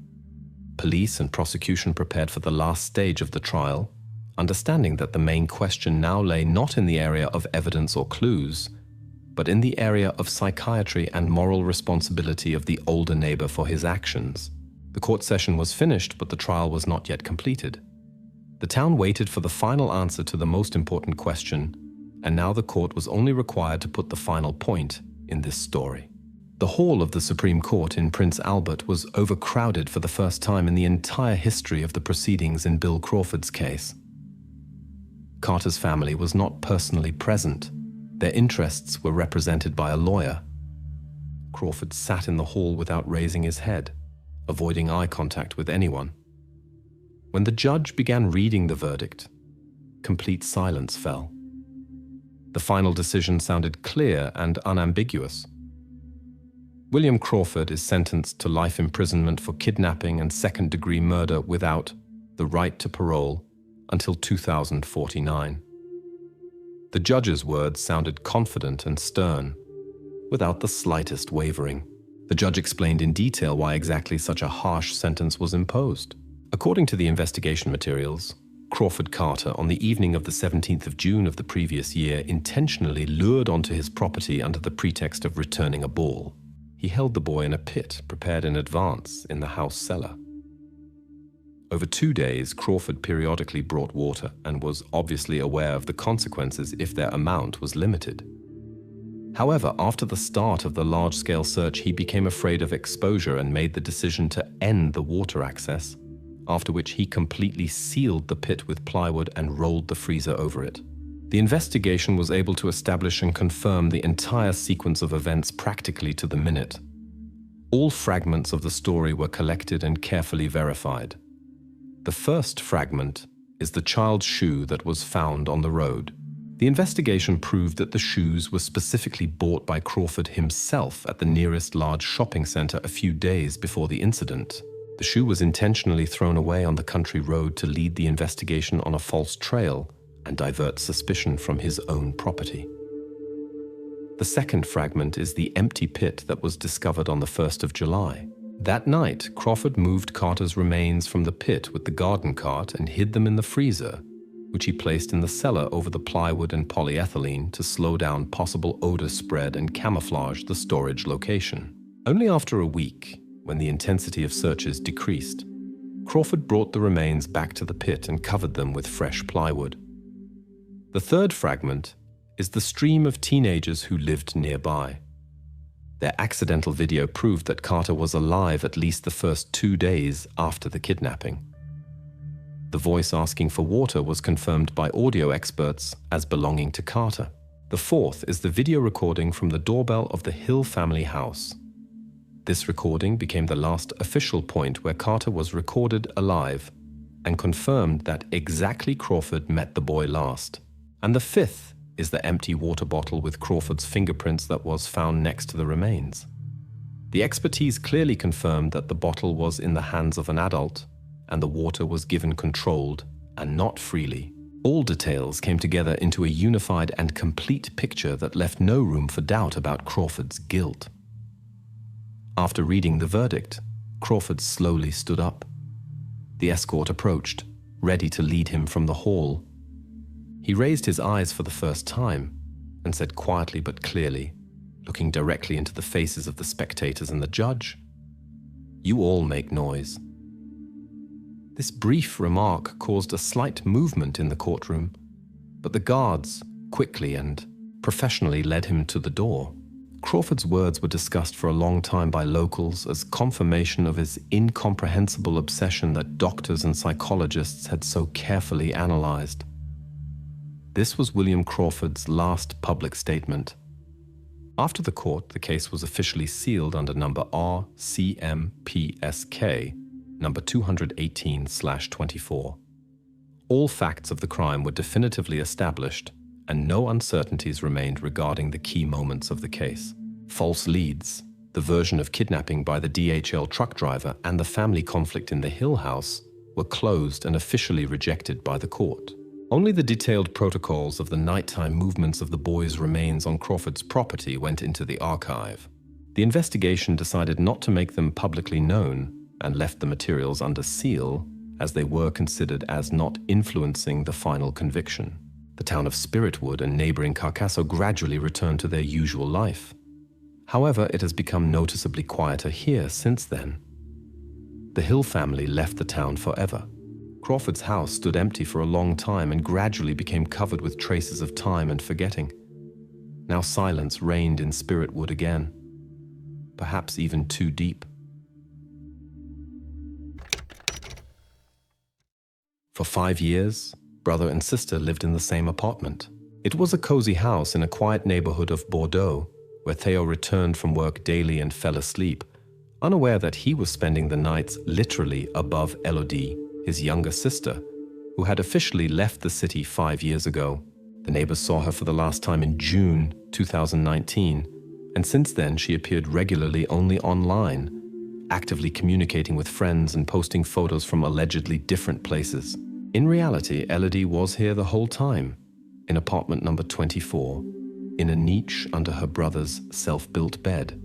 Police and prosecution prepared for the last stage of the trial, understanding that the main question now lay not in the area of evidence or clues, but in the area of psychiatry and moral responsibility of the older neighbor for his actions. The court session was finished, but the trial was not yet completed. The town waited for the final answer to the most important question, and now the court was only required to put the final point in this story. The hall of the Supreme Court in Prince Albert was overcrowded for the first time in the entire history of the proceedings in Bill Crawford's case. Carter's family was not personally present. Their interests were represented by a lawyer. Crawford sat in the hall without raising his head, avoiding eye contact with anyone. When the judge began reading the verdict, complete silence fell. The final decision sounded clear and unambiguous. William Crawford is sentenced to life imprisonment for kidnapping and second-degree murder without the right to parole until 2049. The judge's words sounded confident and stern, without the slightest wavering. The judge explained in detail why exactly such a harsh sentence was imposed. According to the investigation materials, Crawford Carter, on the evening of the 17th of June of the previous year, intentionally lured onto his property under the pretext of returning a ball. He held the boy in a pit prepared in advance in the house cellar. Over 2 days, Crawford periodically brought water and was obviously aware of the consequences if their amount was limited. However, after the start of the large-scale search, he became afraid of exposure and made the decision to end the water access, after which he completely sealed the pit with plywood and rolled the freezer over it. The investigation was able to establish and confirm the entire sequence of events practically to the minute. All fragments of the story were collected and carefully verified. The first fragment is the child's shoe that was found on the road. The investigation proved that the shoes were specifically bought by Crawford himself at the nearest large shopping center a few days before the incident. The shoe was intentionally thrown away on the country road to lead the investigation on a false trail and divert suspicion from his own property. The second fragment is the empty pit that was discovered on the 1st of July. That night, Crawford moved Carter's remains from the pit with the garden cart and hid them in the freezer, which he placed in the cellar over the plywood and polyethylene to slow down possible odor spread and camouflage the storage location. Only after a week, when the intensity of searches decreased, Crawford brought the remains back to the pit and covered them with fresh plywood. The third fragment is the stream of teenagers who lived nearby. Their accidental video proved that Carter was alive at least the first 2 days after the kidnapping. The voice asking for water was confirmed by audio experts as belonging to Carter. The fourth is the video recording from the doorbell of the Hill family house. This recording became the last official point where Carter was recorded alive and confirmed that exactly Crawford met the boy last. And the fifth is the empty water bottle with Crawford's fingerprints that was found next to the remains. The expertise clearly confirmed that the bottle was in the hands of an adult and the water was given controlled and not freely. All details came together into a unified and complete picture that left no room for doubt about Crawford's guilt. After reading the verdict, Crawford slowly stood up. The escort approached, ready to lead him from the hall. He raised his eyes for the first time and said quietly but clearly, looking directly into the faces of the spectators and the judge, "You all make noise." This brief remark caused a slight movement in the courtroom, but the guards quickly and professionally led him to the door. Crawford's words were discussed for a long time by locals as confirmation of his incomprehensible obsession that doctors and psychologists had so carefully analyzed. This was William Crawford's last public statement. After the court, the case was officially sealed under number RCMPSK, number 218/24. All facts of the crime were definitively established, and no uncertainties remained regarding the key moments of the case. False leads, the version of kidnapping by the DHL truck driver, and the family conflict in the Hill House were closed and officially rejected by the court. Only the detailed protocols of the nighttime movements of the boys' remains on Crawford's property went into the archive. The investigation decided not to make them publicly known and left the materials under seal, as they were considered as not influencing the final conviction. The town of Spiritwood and neighboring Carcasso gradually returned to their usual life. However, it has become noticeably quieter here since then. The Hill family left the town forever. Crawford's house stood empty for a long time and gradually became covered with traces of time and forgetting. Now silence reigned in Spiritwood again, perhaps even too deep. For 5 years, brother and sister lived in the same apartment. It was a cozy house in a quiet neighborhood of Bordeaux, where Theo returned from work daily and fell asleep, unaware that he was spending the nights literally above Elodie, his younger sister, who had officially left the city 5 years ago. The neighbors saw her for the last time in June 2019, and since then she appeared regularly only online, actively communicating with friends and posting photos from allegedly different places. In reality, Elodie was here the whole time, in apartment number 24, in a niche under her brother's self-built bed.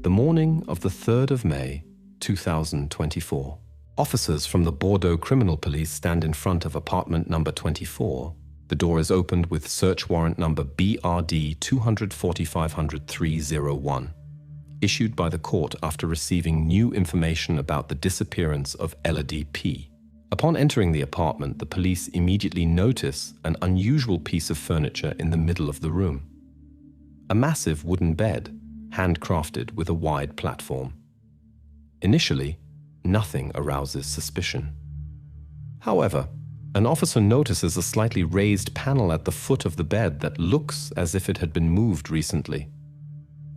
The morning of the 3rd of May, 2024. Officers from the Bordeaux Criminal Police stand in front of apartment number 24. The door is opened with search warrant number BRD 240-500-301, issued by the court after receiving new information about the disappearance of Elodie P. Upon entering the apartment, the police immediately notice an unusual piece of furniture in the middle of the room. A massive wooden bed, handcrafted with a wide platform. Initially, nothing arouses suspicion. However, an officer notices a slightly raised panel at the foot of the bed that looks as if it had been moved recently.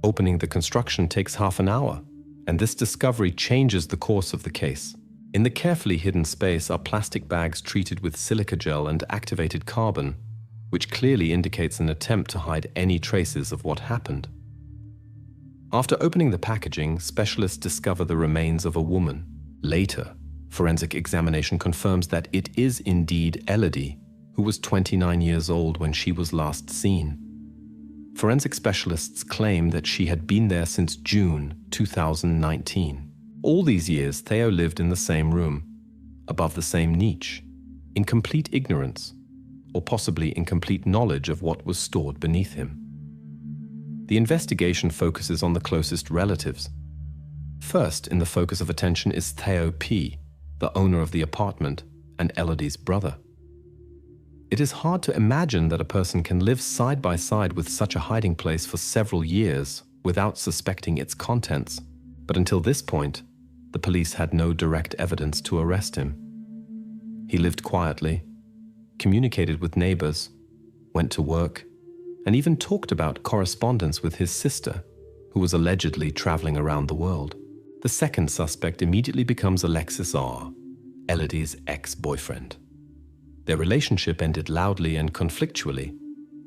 Opening the construction takes half an hour, and this discovery changes the course of the case. In the carefully hidden space are plastic bags treated with silica gel and activated carbon, which clearly indicates an attempt to hide any traces of what happened. After opening the packaging, specialists discover the remains of a woman. Later, forensic examination confirms that it is indeed Elodie, who was 29 years old when she was last seen. Forensic specialists claim that she had been there since June 2019. All these years, Theo lived in the same room, above the same niche, in complete ignorance, or possibly in complete knowledge of what was stored beneath him. The investigation focuses on the closest relatives. First in the focus of attention is Theo P., the owner of the apartment and Elodie's brother. It is hard to imagine that a person can live side by side with such a hiding place for several years without suspecting its contents, but until this point, the police had no direct evidence to arrest him. He lived quietly, communicated with neighbors, went to work, and even talked about correspondence with his sister, who was allegedly traveling around the world. The second suspect immediately becomes Alexis R., Elodie's ex-boyfriend. Their relationship ended loudly and conflictually,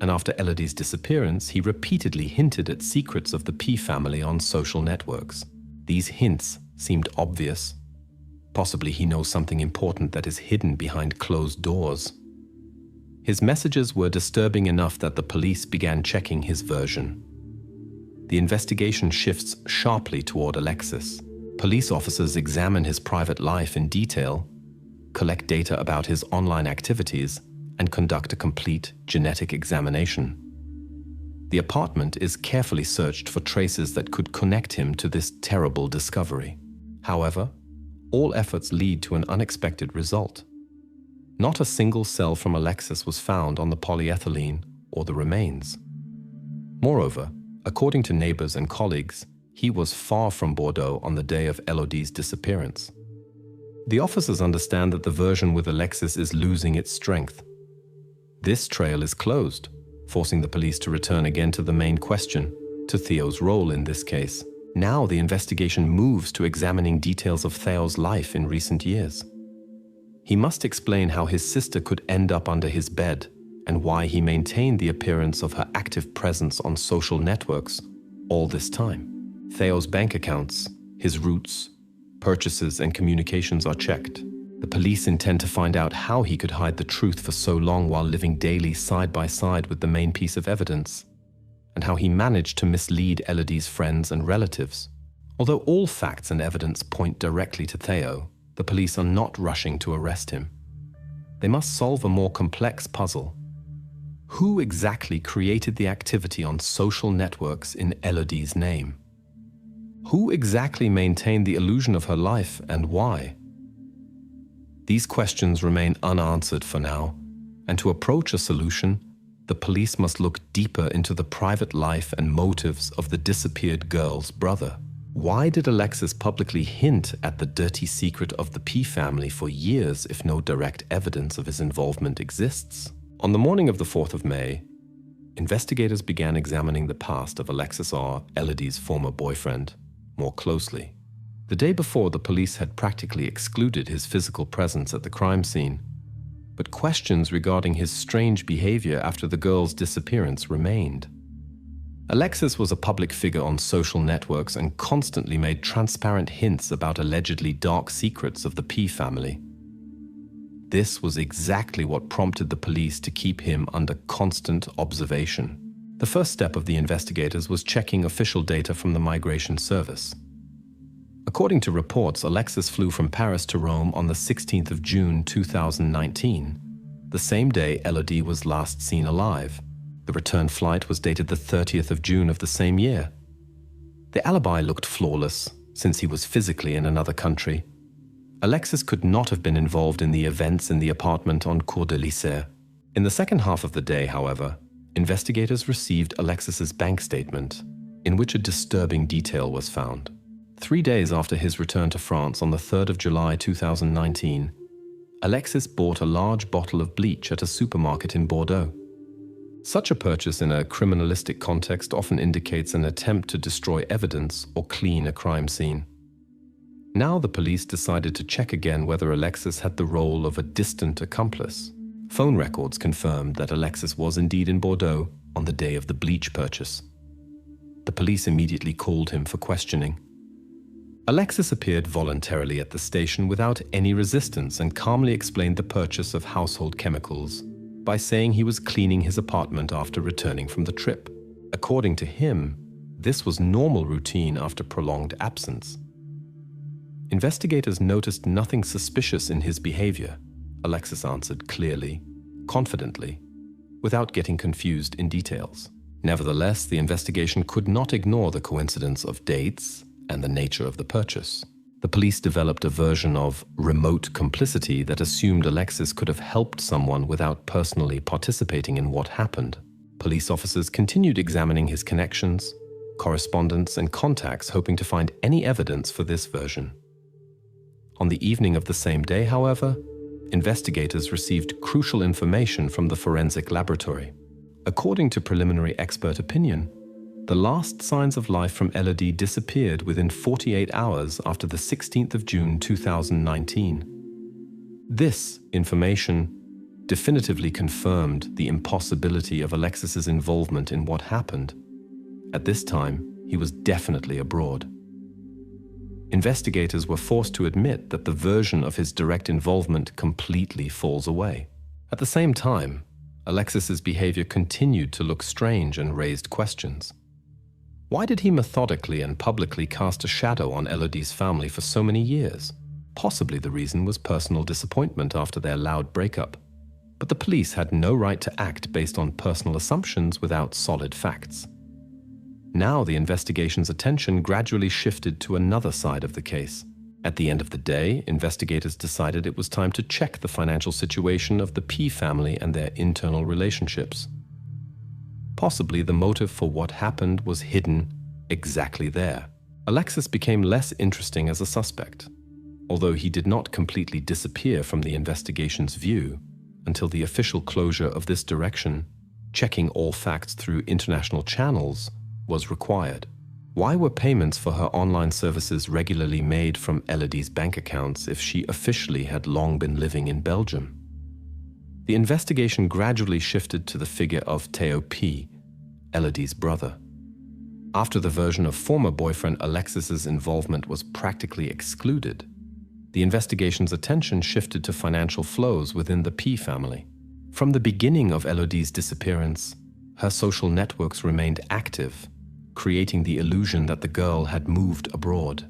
and after Elodie's disappearance, he repeatedly hinted at secrets of the P family on social networks. These hints seemed obvious. Possibly he knows something important that is hidden behind closed doors. His messages were disturbing enough that the police began checking his version. The investigation shifts sharply toward Alexis. Police officers examine his private life in detail, collect data about his online activities, and conduct a complete genetic examination. The apartment is carefully searched for traces that could connect him to this terrible discovery. However, all efforts lead to an unexpected result. Not a single cell from Alexis was found on the polyethylene or the remains. Moreover, according to neighbors and colleagues, he was far from Bordeaux on the day of Elodie's disappearance. The officers understand that the version with Alexis is losing its strength. This trail is closed, forcing the police to return again to the main question, to Theo's role in this case. Now the investigation moves to examining details of Theo's life in recent years. He must explain how his sister could end up under his bed and why he maintained the appearance of her active presence on social networks all this time. Theo's bank accounts, his routes, purchases, and communications are checked. The police intend to find out how he could hide the truth for so long while living daily side by side with the main piece of evidence, and how he managed to mislead Elodie's friends and relatives. Although all facts and evidence point directly to Theo, the police are not rushing to arrest him. They must solve a more complex puzzle. Who exactly created the activity on social networks in Elodie's name? Who exactly maintained the illusion of her life, and why? These questions remain unanswered for now, and to approach a solution, the police must look deeper into the private life and motives of the disappeared girl's brother. Why did Alexis publicly hint at the dirty secret of the P family for years if no direct evidence of his involvement exists? On the morning of the 4th of May, investigators began examining the past of Alexis R., Elodie's former boyfriend, more closely. The day before, the police had practically excluded his physical presence at the crime scene, but questions regarding his strange behavior after the girl's disappearance remained. Alexis was a public figure on social networks and constantly made transparent hints about allegedly dark secrets of the P family. This was exactly what prompted the police to keep him under constant observation. The first step of the investigators was checking official data from the Migration Service. According to reports, Alexis flew from Paris to Rome on the 16th of June 2019, the same day Elodie was last seen alive. The return flight was dated the 30th of June of the same year. The alibi looked flawless, since he was physically in another country. Alexis could not have been involved in the events in the apartment on Cours de Lycée. In the second half of the day, however, investigators received Alexis's bank statement, in which a disturbing detail was found. 3 days after his return to France on the 3rd of July 2019, Alexis bought a large bottle of bleach at a supermarket in Bordeaux. Such a purchase in a criminalistic context often indicates an attempt to destroy evidence or clean a crime scene. Now the police decided to check again whether Alexis had the role of a distant accomplice. Phone records confirmed that Alexis was indeed in Bordeaux on the day of the bleach purchase. The police immediately called him for questioning. Alexis appeared voluntarily at the station without any resistance and calmly explained the purchase of household chemicals by saying he was cleaning his apartment after returning from the trip. According to him, this was normal routine after prolonged absence. Investigators noticed nothing suspicious in his behavior, Alexis answered clearly, confidently, without getting confused in details. Nevertheless, the investigation could not ignore the coincidence of dates and the nature of the purchase. The police developed a version of remote complicity that assumed Alexis could have helped someone without personally participating in what happened. Police officers continued examining his connections, correspondence, and contacts, hoping to find any evidence for this version. On the evening of the same day, however, investigators received crucial information from the forensic laboratory. According to preliminary expert opinion, the last signs of life from Elodie disappeared within 48 hours after the 16th of June 2019. This information definitively confirmed the impossibility of Alexis's involvement in what happened. At this time, he was definitely abroad. Investigators were forced to admit that the version of his direct involvement completely falls away. At the same time, Alexis's behavior continued to look strange and raised questions. Why did he methodically and publicly cast a shadow on Elodie's family for so many years? Possibly the reason was personal disappointment after their loud breakup. But the police had no right to act based on personal assumptions without solid facts. Now the investigation's attention gradually shifted to another side of the case. At the end of the day, investigators decided it was time to check the financial situation of the P family and their internal relationships. Possibly the motive for what happened was hidden exactly there. Alexis became less interesting as a suspect, although he did not completely disappear from the investigation's view until the official closure of this direction Checking all facts through international channels was required. Why were payments for her online services regularly made from Elodie's bank accounts if she officially had long been living in Belgium? The investigation gradually shifted to the figure of Theo P., Elodie's brother. After the version of former boyfriend Alexis's involvement was practically excluded, the investigation's attention shifted to financial flows within the P family. From the beginning of Elodie's disappearance, her social networks remained active, creating the illusion that the girl had moved abroad.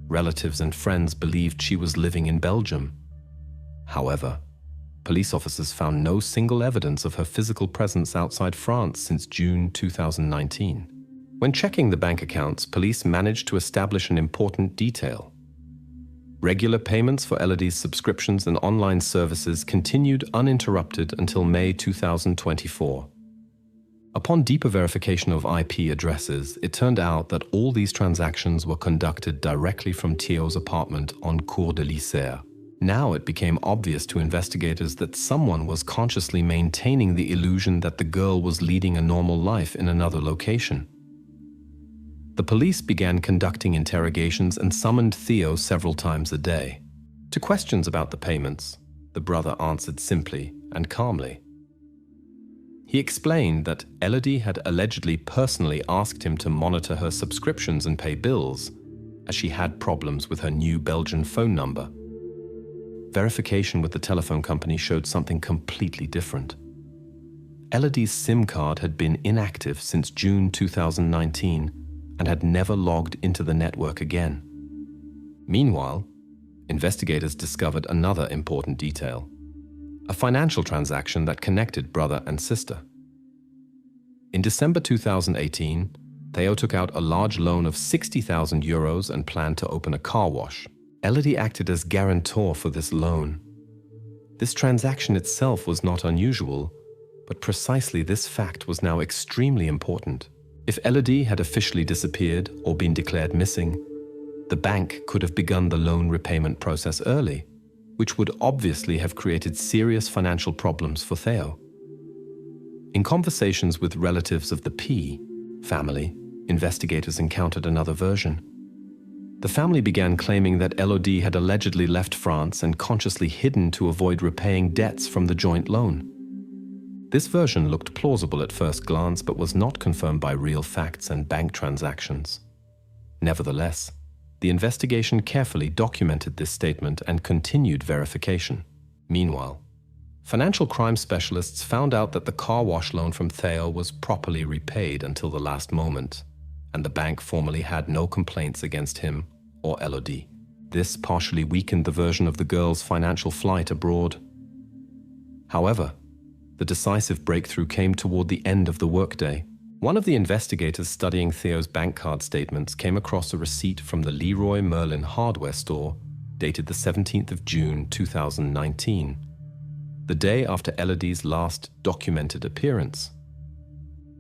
Relatives and friends believed she was living in Belgium. However, police officers found no single evidence of her physical presence outside France since June 2019. When checking the bank accounts, police managed to establish an important detail. Regular payments for Elodie's subscriptions and online services continued uninterrupted until May 2024. Upon deeper verification of IP addresses, it turned out that all these transactions were conducted directly from Theo's apartment on Cours de l'Isère. Now it became obvious to investigators that someone was consciously maintaining the illusion that the girl was leading a normal life in another location. The police began conducting interrogations and summoned Theo several times a day. To questions about the payments, the brother answered simply and calmly. He explained that Elodie had allegedly personally asked him to monitor her subscriptions and pay bills, as she had problems with her new Belgian phone number. Verification with the telephone company showed something completely different. Elodie's SIM card had been inactive since June 2019 and had never logged into the network again. Meanwhile, investigators discovered another important detail: a financial transaction that connected brother and sister. In December 2018, Theo took out a large loan of 60,000 euros and planned to open a car wash. Elodie acted as guarantor for this loan. This transaction itself was not unusual, but precisely this fact was now extremely important. If Elodie had officially disappeared or been declared missing, the bank could have begun the loan repayment process early, which would obviously have created serious financial problems for Theo. In conversations with relatives of the P family, investigators encountered another version. The family began claiming that Elodie had allegedly left France and consciously hidden to avoid repaying debts from the joint loan. This version looked plausible at first glance, but was not confirmed by real facts and bank transactions. Nevertheless, the investigation carefully documented this statement and continued verification. Meanwhile, financial crime specialists found out that the car wash loan from Theo was properly repaid until the last moment, and the bank formally had no complaints against him or Elodie. This partially weakened the version of the girl's financial flight abroad. However, the decisive breakthrough came toward the end of the workday. One of the investigators studying Theo's bank card statements came across a receipt from the Leroy Merlin hardware store dated the 17th of June 2019, the day after Elodie's last documented appearance.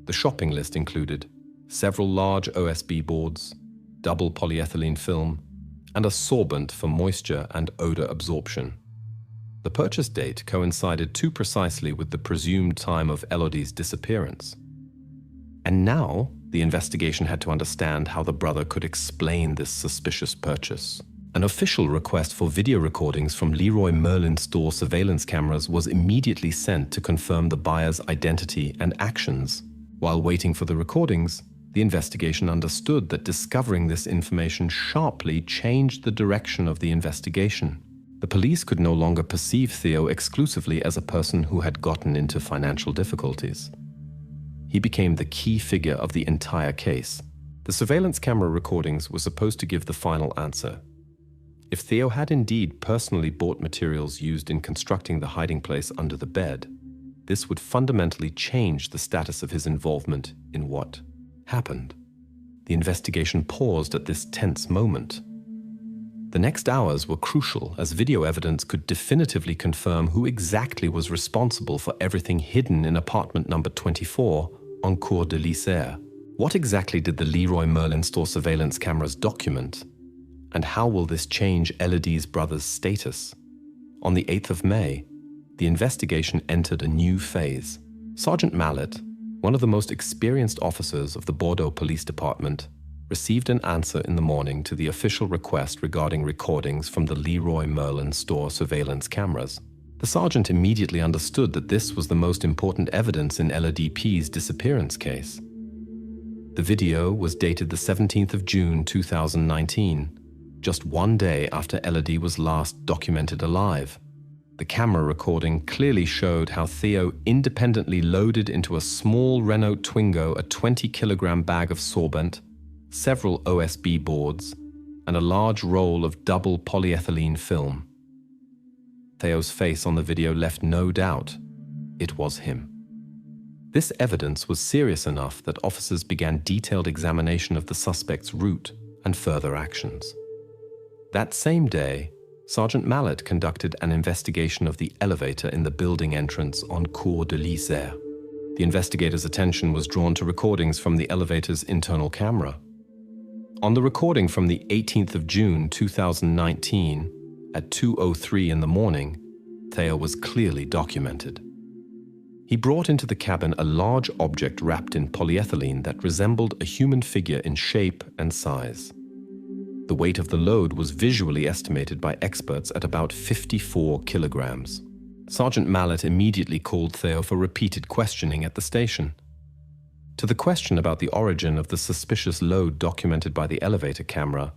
The shopping list included several large OSB boards, double polyethylene film, and a sorbent for moisture and odor absorption. The purchase date coincided too precisely with the presumed time of Elodie's disappearance. And now, the investigation had to understand how the brother could explain this suspicious purchase. An official request for video recordings from Leroy Merlin store surveillance cameras was immediately sent to confirm the buyer's identity and actions. While waiting for the recordings, the investigation understood that discovering this information sharply changed the direction of the investigation. The police could no longer perceive Theo exclusively as a person who had gotten into financial difficulties. He became the key figure of the entire case. The surveillance camera recordings were supposed to give the final answer. If Theo had indeed personally bought materials used in constructing the hiding place under the bed, this would fundamentally change the status of his involvement in what happened. The investigation paused at this tense moment. The next hours were crucial, as video evidence could definitively confirm who exactly was responsible for everything hidden in apartment number 24 on Cours de l'Isère. What exactly did the Leroy Merlin store surveillance cameras document? And how will this change Elodie's brother's status? On the 8th of May, the investigation entered a new phase. Sergeant Mallet, one of the most experienced officers of the Bordeaux Police Department, received an answer in the morning to the official request regarding recordings from the Leroy Merlin store surveillance cameras. The sergeant immediately understood that this was the most important evidence in LADP's disappearance case. The video was dated the 17th of June 2019, just one day after Elodie was last documented alive. The camera recording clearly showed how Theo independently loaded into a small Renault Twingo a 20-kilogram bag of sorbent, several OSB boards, and a large roll of double polyethylene film. Theo's face on the video left no doubt. It was him. This evidence was serious enough that officers began detailed examination of the suspect's route and further actions. That same day, Sergeant Mallet conducted an investigation of the elevator in the building entrance on Cour de l'Isère. The investigator's attention was drawn to recordings from the elevator's internal camera. On the recording from the 18th of June 2019, at 2:03 in the morning, Theo was clearly documented. He brought into the cabin a large object wrapped in polyethylene that resembled a human figure in shape and size. The weight of the load was visually estimated by experts at about 54 kilograms. Sergeant Mallet immediately called Theo for repeated questioning at the station. To the question about the origin of the suspicious load documented by the elevator camera,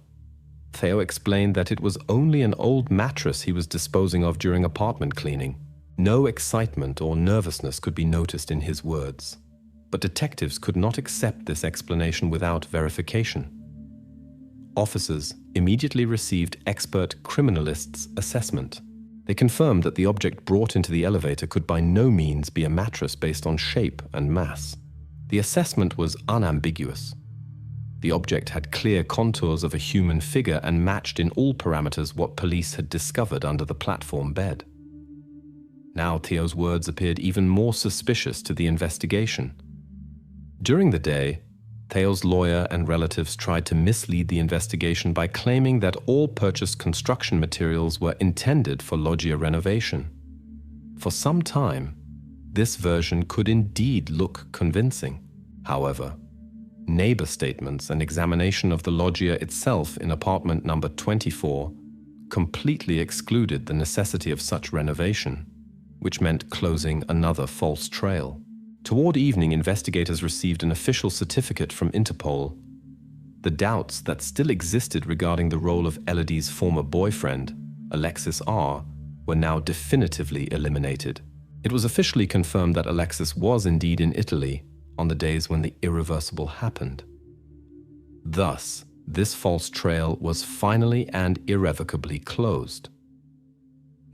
Theo explained that it was only an old mattress he was disposing of during apartment cleaning. No excitement or nervousness could be noticed in his words, but detectives could not accept this explanation without verification. Officers immediately received expert criminalists' assessment. They confirmed that the object brought into the elevator could by no means be a mattress based on shape and mass. The assessment was unambiguous. The object had clear contours of a human figure and matched in all parameters what police had discovered under the platform bed. Now Theo's words appeared even more suspicious to the investigation. During the day, Theo's lawyer and relatives tried to mislead the investigation by claiming that all purchased construction materials were intended for loggia renovation. For some time, this version could indeed look convincing. However, neighbor statements and examination of the loggia itself in apartment number 24 completely excluded the necessity of such renovation, which meant closing another false trail. Toward evening, investigators received an official certificate from Interpol. The doubts that still existed regarding the role of Elodie's former boyfriend, Alexis R., were now definitively eliminated. It was officially confirmed that Alexis was indeed in Italy on the days when the irreversible happened. Thus, this false trail was finally and irrevocably closed.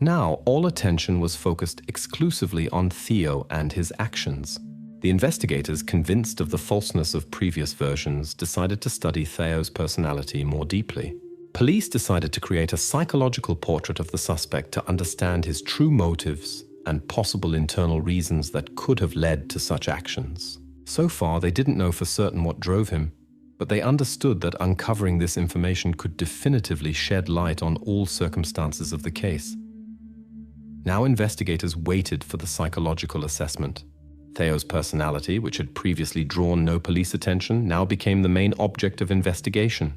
Now, all attention was focused exclusively on Theo and his actions. The investigators, convinced of the falseness of previous versions, decided to study Theo's personality more deeply. Police decided to create a psychological portrait of the suspect to understand his true motives and possible internal reasons that could have led to such actions. So far, they didn't know for certain what drove him, but they understood that uncovering this information could definitively shed light on all circumstances of the case. Now investigators waited for the psychological assessment. Theo's personality, which had previously drawn no police attention, now became the main object of investigation.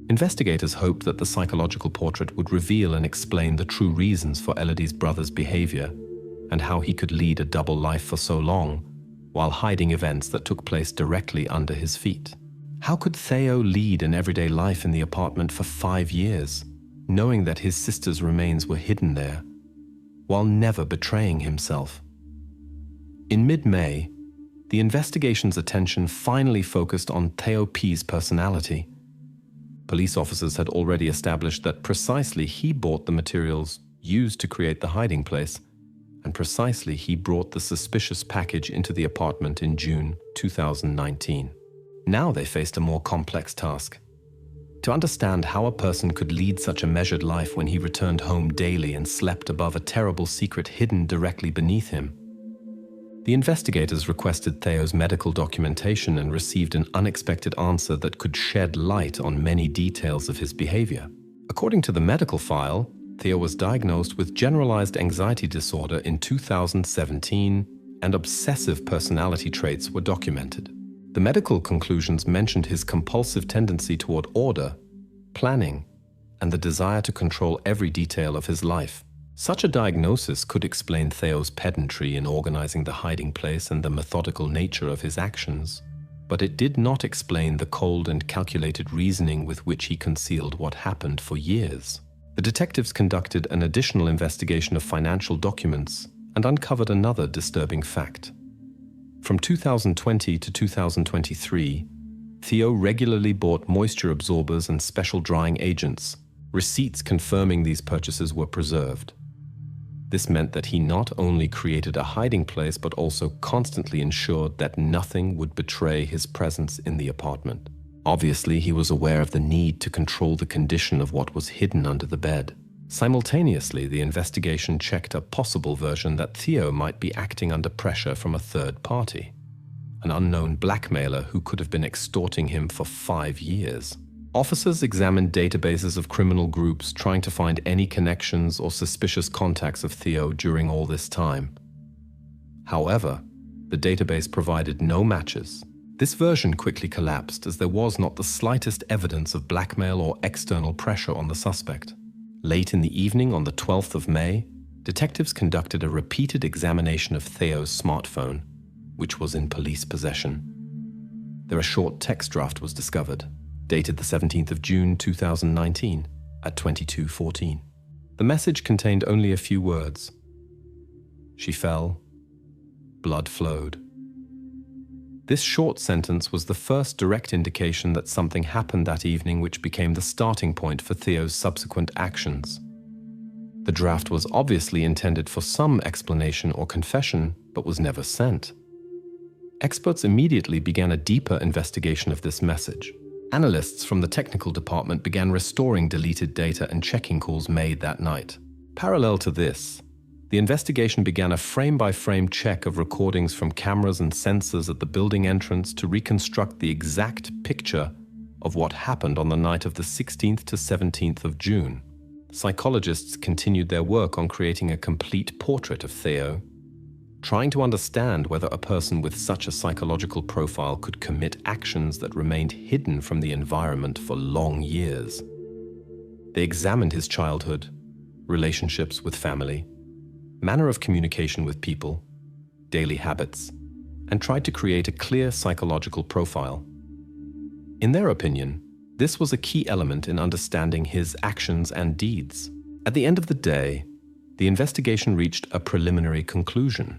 Investigators hoped that the psychological portrait would reveal and explain the true reasons for Elodie's brother's behavior and how he could lead a double life for so long while hiding events that took place directly under his feet. How could Theo lead an everyday life in the apartment for 5 years, knowing that his sister's remains were hidden there, while never betraying himself? In mid-May, the investigation's attention finally focused on Theo P's personality. Police officers had already established that precisely he bought the materials used to create the hiding place, and precisely he brought the suspicious package into the apartment in June 2019. Now they faced a more complex task: to understand how a person could lead such a measured life when he returned home daily and slept above a terrible secret hidden directly beneath him. The investigators requested Theo's medical documentation and received an unexpected answer that could shed light on many details of his behavior. According to the medical file, Theo was diagnosed with generalized anxiety disorder in 2017 and obsessive personality traits were documented. The medical conclusions mentioned his compulsive tendency toward order, planning, and the desire to control every detail of his life. Such a diagnosis could explain Theo's pedantry in organizing the hiding place and the methodical nature of his actions, but it did not explain the cold and calculated reasoning with which he concealed what happened for years. The detectives conducted an additional investigation of financial documents and uncovered another disturbing fact. From 2020 to 2023, Theo regularly bought moisture absorbers and special drying agents. Receipts confirming these purchases were preserved. This meant that he not only created a hiding place but also constantly ensured that nothing would betray his presence in the apartment. Obviously, he was aware of the need to control the condition of what was hidden under the bed. Simultaneously, the investigation checked a possible version that Theo might be acting under pressure from a third party, an unknown blackmailer who could have been extorting him for 5 years. Officers examined databases of criminal groups trying to find any connections or suspicious contacts of Theo during all this time. However, the database provided no matches. This version quickly collapsed as there was not the slightest evidence of blackmail or external pressure on the suspect. Late in the evening on the 12th of May, detectives conducted a repeated examination of Theo's smartphone, which was in police possession. There a short text draft was discovered, dated the 17th of June 2019 at 22:14. The message contained only a few words. She fell. Blood flowed. This short sentence was the first direct indication that something happened that evening, which became the starting point for Theo's subsequent actions. The draft was obviously intended for some explanation or confession, but was never sent. Experts immediately began a deeper investigation of this message. Analysts from the technical department began restoring deleted data and checking calls made that night. Parallel to this, the investigation began a frame-by-frame check of recordings from cameras and sensors at the building entrance to reconstruct the exact picture of what happened on the night of the 16th to 17th of June. Psychologists continued their work on creating a complete portrait of Theo, trying to understand whether a person with such a psychological profile could commit actions that remained hidden from the environment for long years. They examined his childhood, relationships with family, manner of communication with people, daily habits, and tried to create a clear psychological profile. In their opinion, this was a key element in understanding his actions and deeds. At the end of the day, the investigation reached a preliminary conclusion.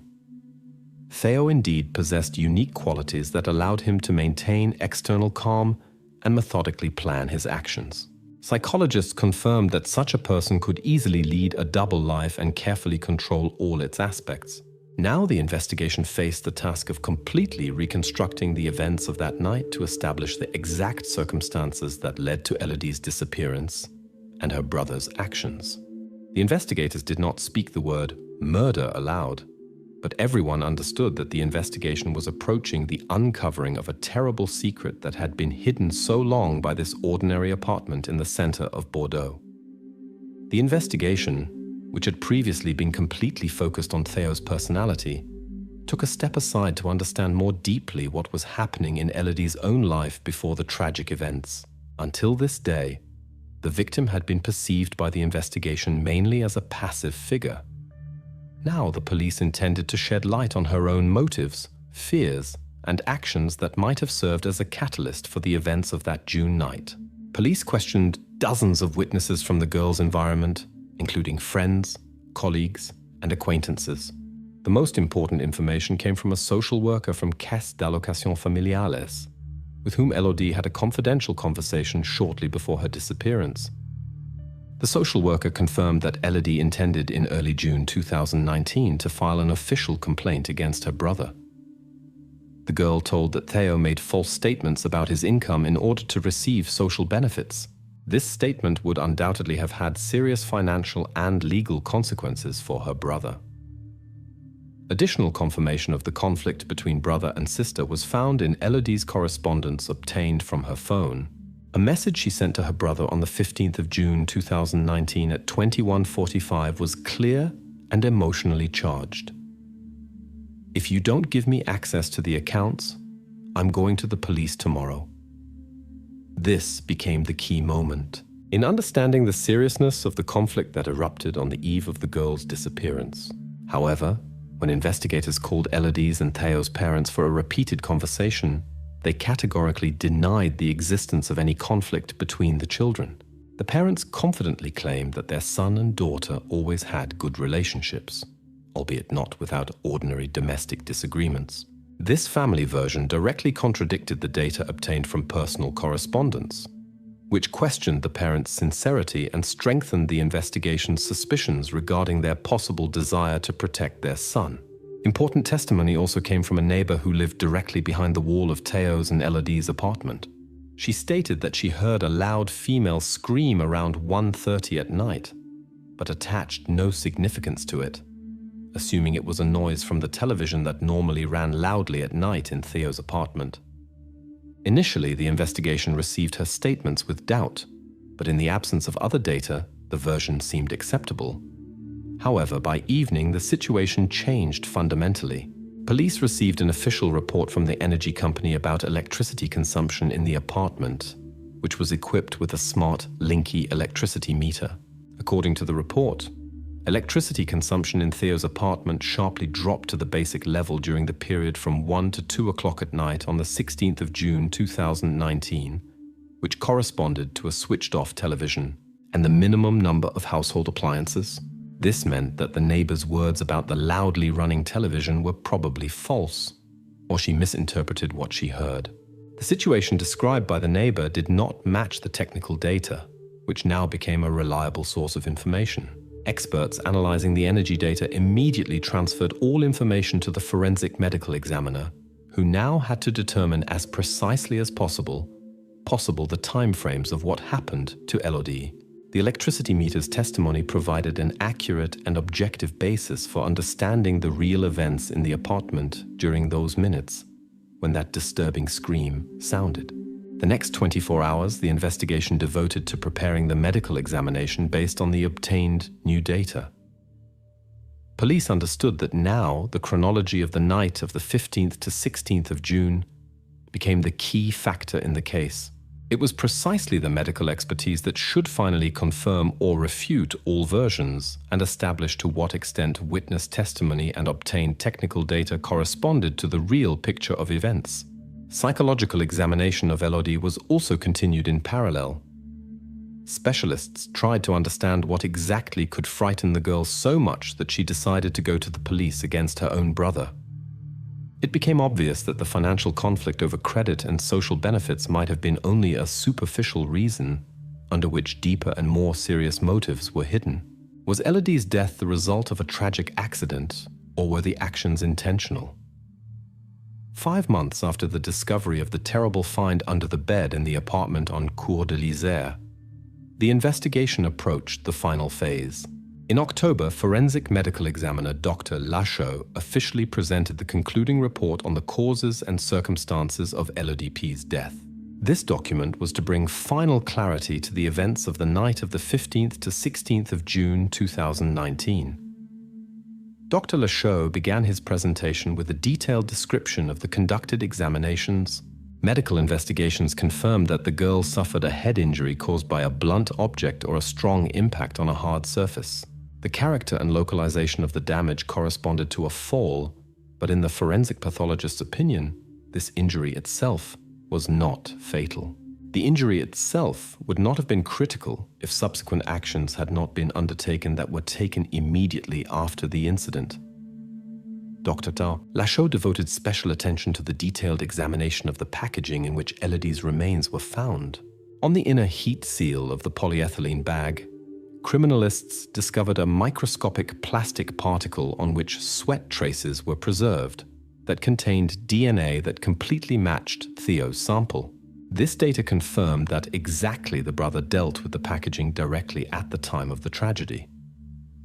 Theo indeed possessed unique qualities that allowed him to maintain external calm and methodically plan his actions. Psychologists confirmed that such a person could easily lead a double life and carefully control all its aspects. Now the investigation faced the task of completely reconstructing the events of that night to establish the exact circumstances that led to Elodie's disappearance and her brother's actions. The investigators did not speak the word murder aloud, but everyone understood that the investigation was approaching the uncovering of a terrible secret that had been hidden so long by this ordinary apartment in the center of Bordeaux. The investigation, which had previously been completely focused on Theo's personality, took a step aside to understand more deeply what was happening in Elodie's own life before the tragic events. Until this day, the victim had been perceived by the investigation mainly as a passive figure. Now the police intended to shed light on her own motives, fears, and actions that might have served as a catalyst for the events of that June night. Police questioned dozens of witnesses from the girl's environment, including friends, colleagues, and acquaintances. The most important information came from a social worker from Caisse d'Allocations Familiales, with whom Elodie had a confidential conversation shortly before her disappearance. The social worker confirmed that Elodie intended in early June 2019 to file an official complaint against her brother. The girl told that Theo made false statements about his income in order to receive social benefits. This statement would undoubtedly have had serious financial and legal consequences for her brother. Additional confirmation of the conflict between brother and sister was found in Elodie's correspondence obtained from her phone. A message she sent to her brother on the 15th of June 2019 at 21:45 was clear and emotionally charged. "If you don't give me access to the accounts, I'm going to the police tomorrow." This became the key moment in understanding the seriousness of the conflict that erupted on the eve of the girl's disappearance. However, when investigators called Elodie's and Theo's parents for a repeated conversation, they categorically denied the existence of any conflict between the children. The parents confidently claimed that their son and daughter always had good relationships, albeit not without ordinary domestic disagreements. This family version directly contradicted the data obtained from personal correspondence, which questioned the parents' sincerity and strengthened the investigation's suspicions regarding their possible desire to protect their son. Important testimony also came from a neighbor who lived directly behind the wall of Theo's and Elodie's apartment. She stated that she heard a loud female scream around 1:30 at night, but attached no significance to it, assuming it was a noise from the television that normally ran loudly at night in Theo's apartment. Initially, the investigation received her statements with doubt, but in the absence of other data, the version seemed acceptable. However, by evening, the situation changed fundamentally. Police received an official report from the energy company about electricity consumption in the apartment, which was equipped with a smart Linky electricity meter. According to the report, electricity consumption in Theo's apartment sharply dropped to the basic level during the period from 1 to 2 o'clock at night on the 16th of June 2019, which corresponded to a switched-off television and the minimum number of household appliances. This meant that the neighbor's words about the loudly running television were probably false, or she misinterpreted what she heard. The situation described by the neighbor did not match the technical data, which now became a reliable source of information. Experts analyzing the energy data immediately transferred all information to the forensic medical examiner, who now had to determine as precisely as possible the timeframes of what happened to Elodie. The electricity meter's testimony provided an accurate and objective basis for understanding the real events in the apartment during those minutes when that disturbing scream sounded. The next 24 hours, the investigation devoted to preparing the medical examination based on the obtained new data. Police understood that now the chronology of the night of the 15th to 16th of June became the key factor in the case. It was precisely the medical expertise that should finally confirm or refute all versions and establish to what extent witness testimony and obtained technical data corresponded to the real picture of events. Psychological examination of Elodie was also continued in parallel. Specialists tried to understand what exactly could frighten the girl so much that she decided to go to the police against her own brother. It became obvious that the financial conflict over credit and social benefits might have been only a superficial reason, under which deeper and more serious motives were hidden. Was Elodie's death the result of a tragic accident, or were the actions intentional? 5 months after the discovery of the terrible find under the bed in the apartment on Cour de l'Isère, the investigation approached the final phase. In October, forensic medical examiner Dr. Lachaud officially presented the concluding report on the causes and circumstances of Elodie P.'s death. This document was to bring final clarity to the events of the night of the 15th to 16th of June 2019. Dr. Lachaud began his presentation with a detailed description of the conducted examinations. Medical investigations confirmed that the girl suffered a head injury caused by a blunt object or a strong impact on a hard surface. The character and localization of the damage corresponded to a fall, but in the forensic pathologist's opinion, this injury itself was not fatal. The injury itself would not have been critical if subsequent actions had not been undertaken that were taken immediately after the incident. Dr. Lachaud devoted special attention to the detailed examination of the packaging in which Elodie's remains were found. On the inner heat seal of the polyethylene bag, criminalists discovered a microscopic plastic particle on which sweat traces were preserved that contained DNA that completely matched Theo's sample. This data confirmed that exactly the brother dealt with the packaging directly at the time of the tragedy.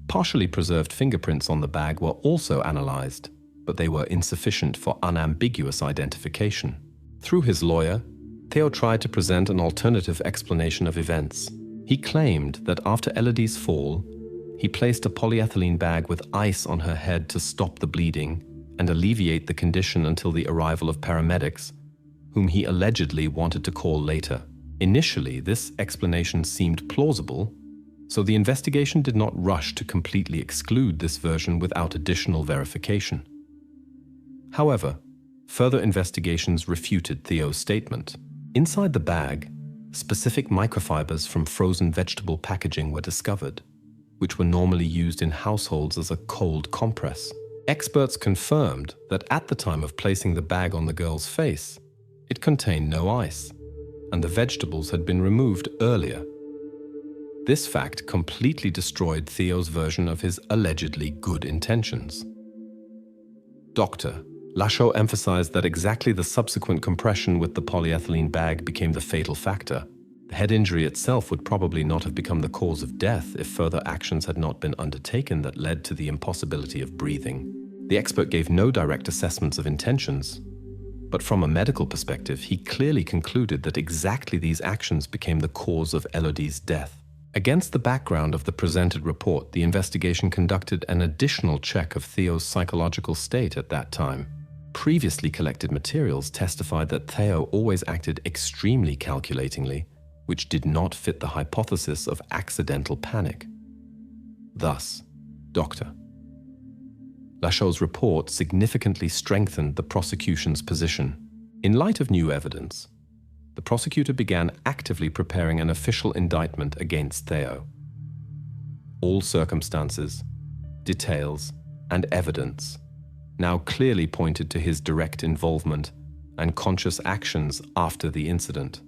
Partially preserved fingerprints on the bag were also analyzed, but they were insufficient for unambiguous identification. Through his lawyer, Theo tried to present an alternative explanation of events. He claimed that after Elodie's fall, he placed a polyethylene bag with ice on her head to stop the bleeding and alleviate the condition until the arrival of paramedics, whom he allegedly wanted to call later. Initially, this explanation seemed plausible, so the investigation did not rush to completely exclude this version without additional verification. However, further investigations refuted Theo's statement. Inside the bag, specific microfibers from frozen vegetable packaging were discovered, which were normally used in households as a cold compress. Experts confirmed that at the time of placing the bag on the girl's face, it contained no ice, and the vegetables had been removed earlier. This fact completely destroyed Theo's version of his allegedly good intentions. Dr. Lachaud emphasized that exactly the subsequent compression with the polyethylene bag became the fatal factor. The head injury itself would probably not have become the cause of death if further actions had not been undertaken that led to the impossibility of breathing. The expert gave no direct assessments of intentions, but from a medical perspective, he clearly concluded that exactly these actions became the cause of Elodie's death. Against the background of the presented report, the investigation conducted an additional check of Theo's psychological state at that time. Previously collected materials testified that Theo always acted extremely calculatingly, which did not fit the hypothesis of accidental panic. Thus, Dr. Lachaud's report significantly strengthened the prosecution's position. In light of new evidence, the prosecutor began actively preparing an official indictment against Theo. All circumstances, details, and evidence now clearly pointed to his direct involvement and conscious actions after the incident.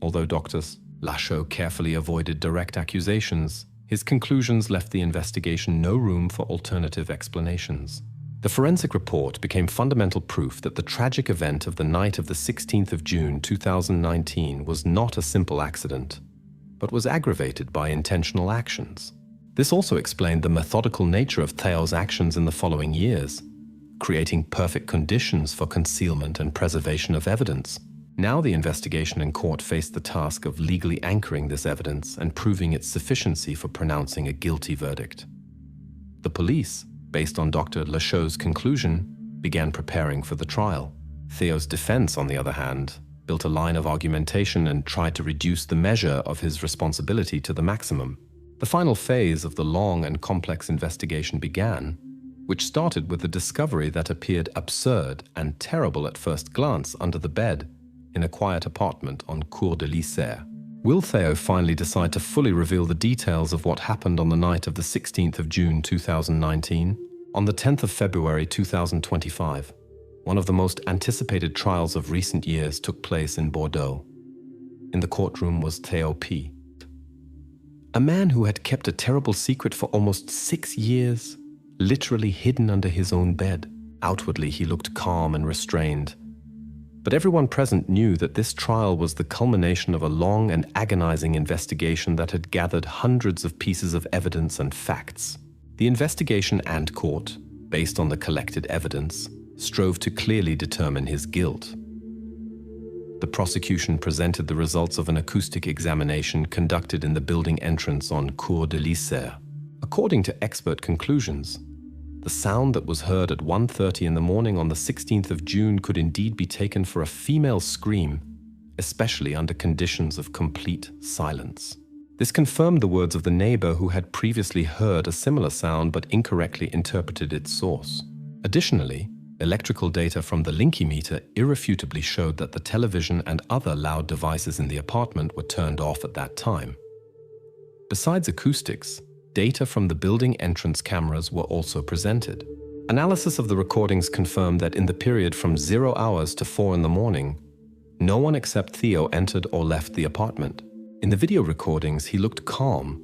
Although Dr. Lachaud carefully avoided direct accusations, his conclusions left the investigation no room for alternative explanations. The forensic report became fundamental proof that the tragic event of the night of the 16th of June 2019 was not a simple accident, but was aggravated by intentional actions. This also explained the methodical nature of Theo's actions in the following years, creating perfect conditions for concealment and preservation of evidence. Now the investigation and court faced the task of legally anchoring this evidence and proving its sufficiency for pronouncing a guilty verdict. The police, based on Dr. Lachaud's conclusion, began preparing for the trial. Theo's defense, on the other hand, built a line of argumentation and tried to reduce the measure of his responsibility to the maximum. The final phase of the long and complex investigation began, which started with the discovery that appeared absurd and terrible at first glance under the bed in a quiet apartment on Cours de l'Isère. Will Theo finally decide to fully reveal the details of what happened on the night of the 16th of June 2019? On the 10th of February 2025, one of the most anticipated trials of recent years took place in Bordeaux. In the courtroom was Theo P., a man who had kept a terrible secret for almost 6 years, literally hidden under his own bed. Outwardly, he looked calm and restrained, but everyone present knew that this trial was the culmination of a long and agonizing investigation that had gathered hundreds of pieces of evidence and facts. The investigation and court, based on the collected evidence, strove to clearly determine his guilt. The prosecution presented the results of an acoustic examination conducted in the building entrance on Cours de l'Isère. According to expert conclusions, the sound that was heard at 1:30 in the morning on the 16th of June could indeed be taken for a female scream, especially under conditions of complete silence. This confirmed the words of the neighbor who had previously heard a similar sound but incorrectly interpreted its source. Additionally, electrical data from the linkimeter irrefutably showed that the television and other loud devices in the apartment were turned off at that time. Besides acoustics, data from the building entrance cameras were also presented. Analysis of the recordings confirmed that in the period from 0 hours to 4 in the morning, no one except Theo entered or left the apartment. In the video recordings, he looked calm,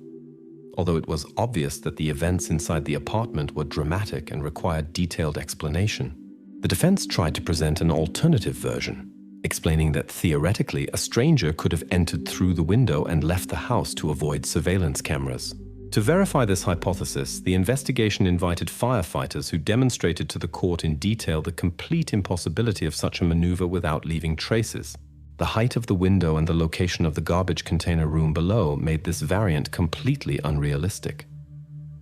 although it was obvious that the events inside the apartment were dramatic and required detailed explanation. The defense tried to present an alternative version, explaining that theoretically a stranger could have entered through the window and left the house to avoid surveillance cameras. To verify this hypothesis, the investigation invited firefighters who demonstrated to the court in detail the complete impossibility of such a maneuver without leaving traces. The height of the window and the location of the garbage container room below made this variant completely unrealistic.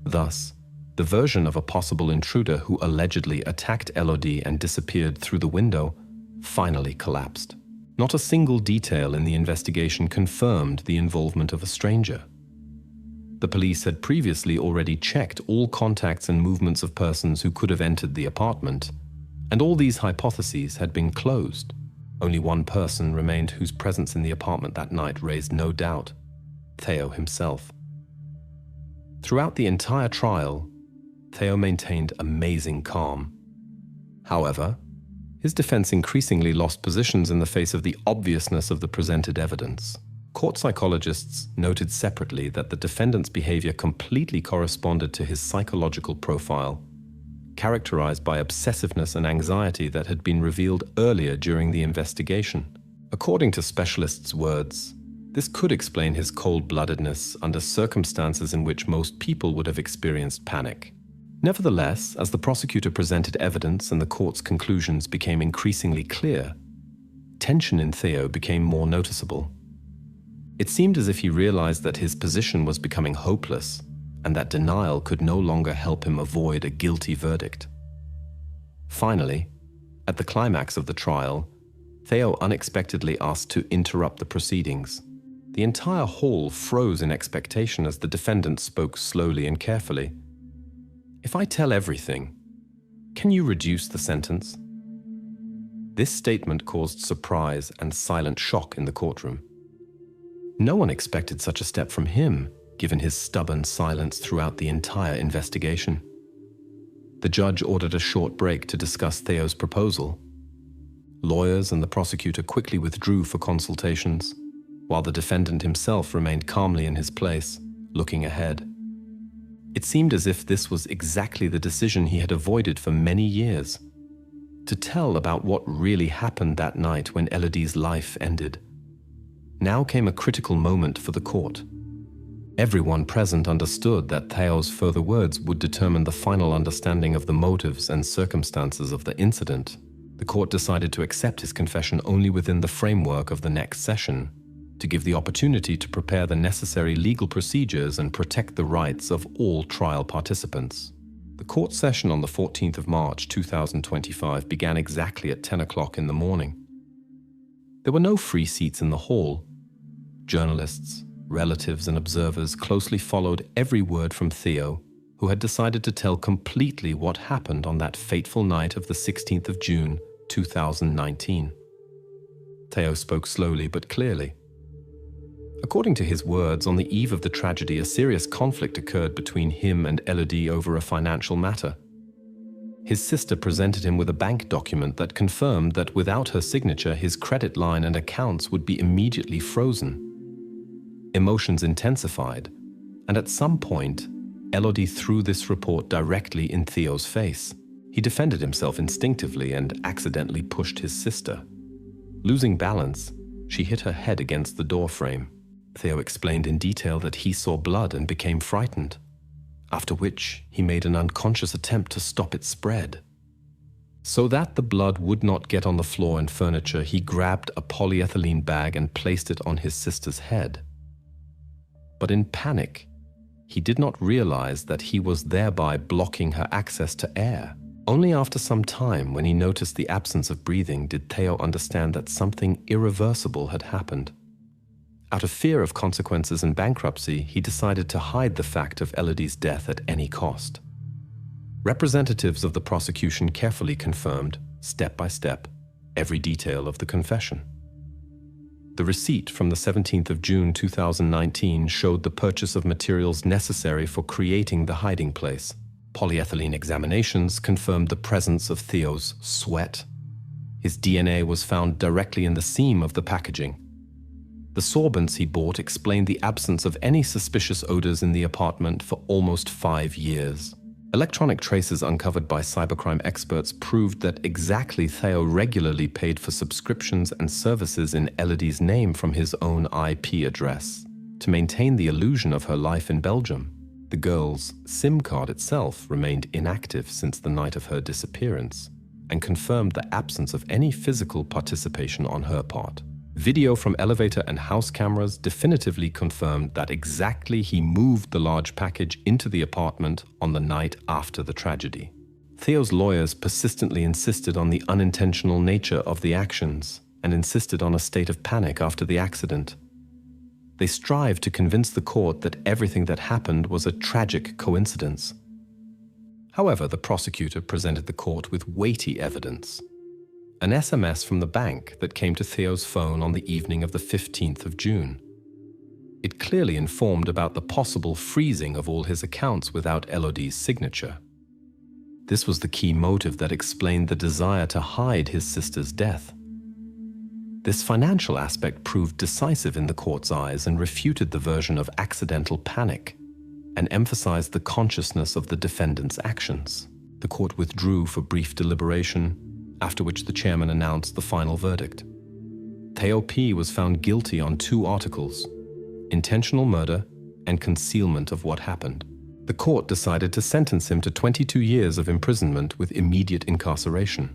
Thus, the version of a possible intruder who allegedly attacked Elodie and disappeared through the window, finally collapsed. Not a single detail in the investigation confirmed the involvement of a stranger. The police had previously already checked all contacts and movements of persons who could have entered the apartment, and all these hypotheses had been closed. Only one person remained whose presence in the apartment that night raised no doubt: Theo himself. Throughout the entire trial, Theo maintained amazing calm. However, his defense increasingly lost positions in the face of the obviousness of the presented evidence. Court psychologists noted separately that the defendant's behavior completely corresponded to his psychological profile, characterized by obsessiveness and anxiety that had been revealed earlier during the investigation. According to specialists' words, this could explain his cold-bloodedness under circumstances in which most people would have experienced panic. Nevertheless, as the prosecutor presented evidence and the court's conclusions became increasingly clear, tension in Theo became more noticeable. It seemed as if he realized that his position was becoming hopeless and that denial could no longer help him avoid a guilty verdict. Finally, at the climax of the trial, Theo unexpectedly asked to interrupt the proceedings. The entire hall froze in expectation as the defendant spoke slowly and carefully. "If I tell everything, can you reduce the sentence?" This statement caused surprise and silent shock in the courtroom. No one expected such a step from him, given his stubborn silence throughout the entire investigation. The judge ordered a short break to discuss Theo's proposal. Lawyers and the prosecutor quickly withdrew for consultations, while the defendant himself remained calmly in his place, looking ahead. It seemed as if this was exactly the decision he had avoided for many years: to tell about what really happened that night when Elodie's life ended. Now came a critical moment for the court. Everyone present understood that Theo's further words would determine the final understanding of the motives and circumstances of the incident. The court decided to accept his confession only within the framework of the next session, to give the opportunity to prepare the necessary legal procedures and protect the rights of all trial participants. The court session on the 14th of March 2025 began exactly at 10 o'clock in the morning. There were no free seats in the hall. Journalists, relatives, and observers closely followed every word from Theo, who had decided to tell completely what happened on that fateful night of the 16th of June, 2019. Theo spoke slowly but clearly. According to his words, on the eve of the tragedy, a serious conflict occurred between him and Elodie over a financial matter. His sister presented him with a bank document that confirmed that without her signature, his credit line and accounts would be immediately frozen. Emotions intensified, and at some point, Elodie threw this report directly in Theo's face. He defended himself instinctively and accidentally pushed his sister. Losing balance, she hit her head against the door frame. Theo explained in detail that he saw blood and became frightened, after which he made an unconscious attempt to stop its spread. So that the blood would not get on the floor and furniture, he grabbed a polyethylene bag and placed it on his sister's head. But in panic, he did not realize that he was thereby blocking her access to air. Only after some time, when he noticed the absence of breathing, did Theo understand that something irreversible had happened. Out of fear of consequences and bankruptcy, he decided to hide the fact of Elodie's death at any cost. Representatives of the prosecution carefully confirmed, step by step, every detail of the confession. The receipt from the 17th of June 2019 showed the purchase of materials necessary for creating the hiding place. Polyethylene examinations confirmed the presence of Theo's sweat. His DNA was found directly in the seam of the packaging. The sorbents he bought explained the absence of any suspicious odors in the apartment for almost 5 years. Electronic traces uncovered by cybercrime experts proved that exactly Theo regularly paid for subscriptions and services in Elodie's name from his own IP address to maintain the illusion of her life in Belgium. The girl's SIM card itself remained inactive since the night of her disappearance and confirmed the absence of any physical participation on her part. Video from elevator and house cameras definitively confirmed that exactly he moved the large package into the apartment on the night after the tragedy. Theo's lawyers persistently insisted on the unintentional nature of the actions and insisted on a state of panic after the accident. They strived to convince the court that everything that happened was a tragic coincidence. However, the prosecutor presented the court with weighty evidence. An SMS from the bank that came to Theo's phone on the evening of the 15th of June. It clearly informed about the possible freezing of all his accounts without Elodie's signature. This was the key motive that explained the desire to hide his sister's death. This financial aspect proved decisive in the court's eyes and refuted the version of accidental panic and emphasized the consciousness of the defendant's actions. The court withdrew for brief deliberation, after which the chairman announced the final verdict. Theo P. was found guilty on 2 articles: intentional murder and concealment of what happened. The court decided to sentence him to 22 years of imprisonment with immediate incarceration.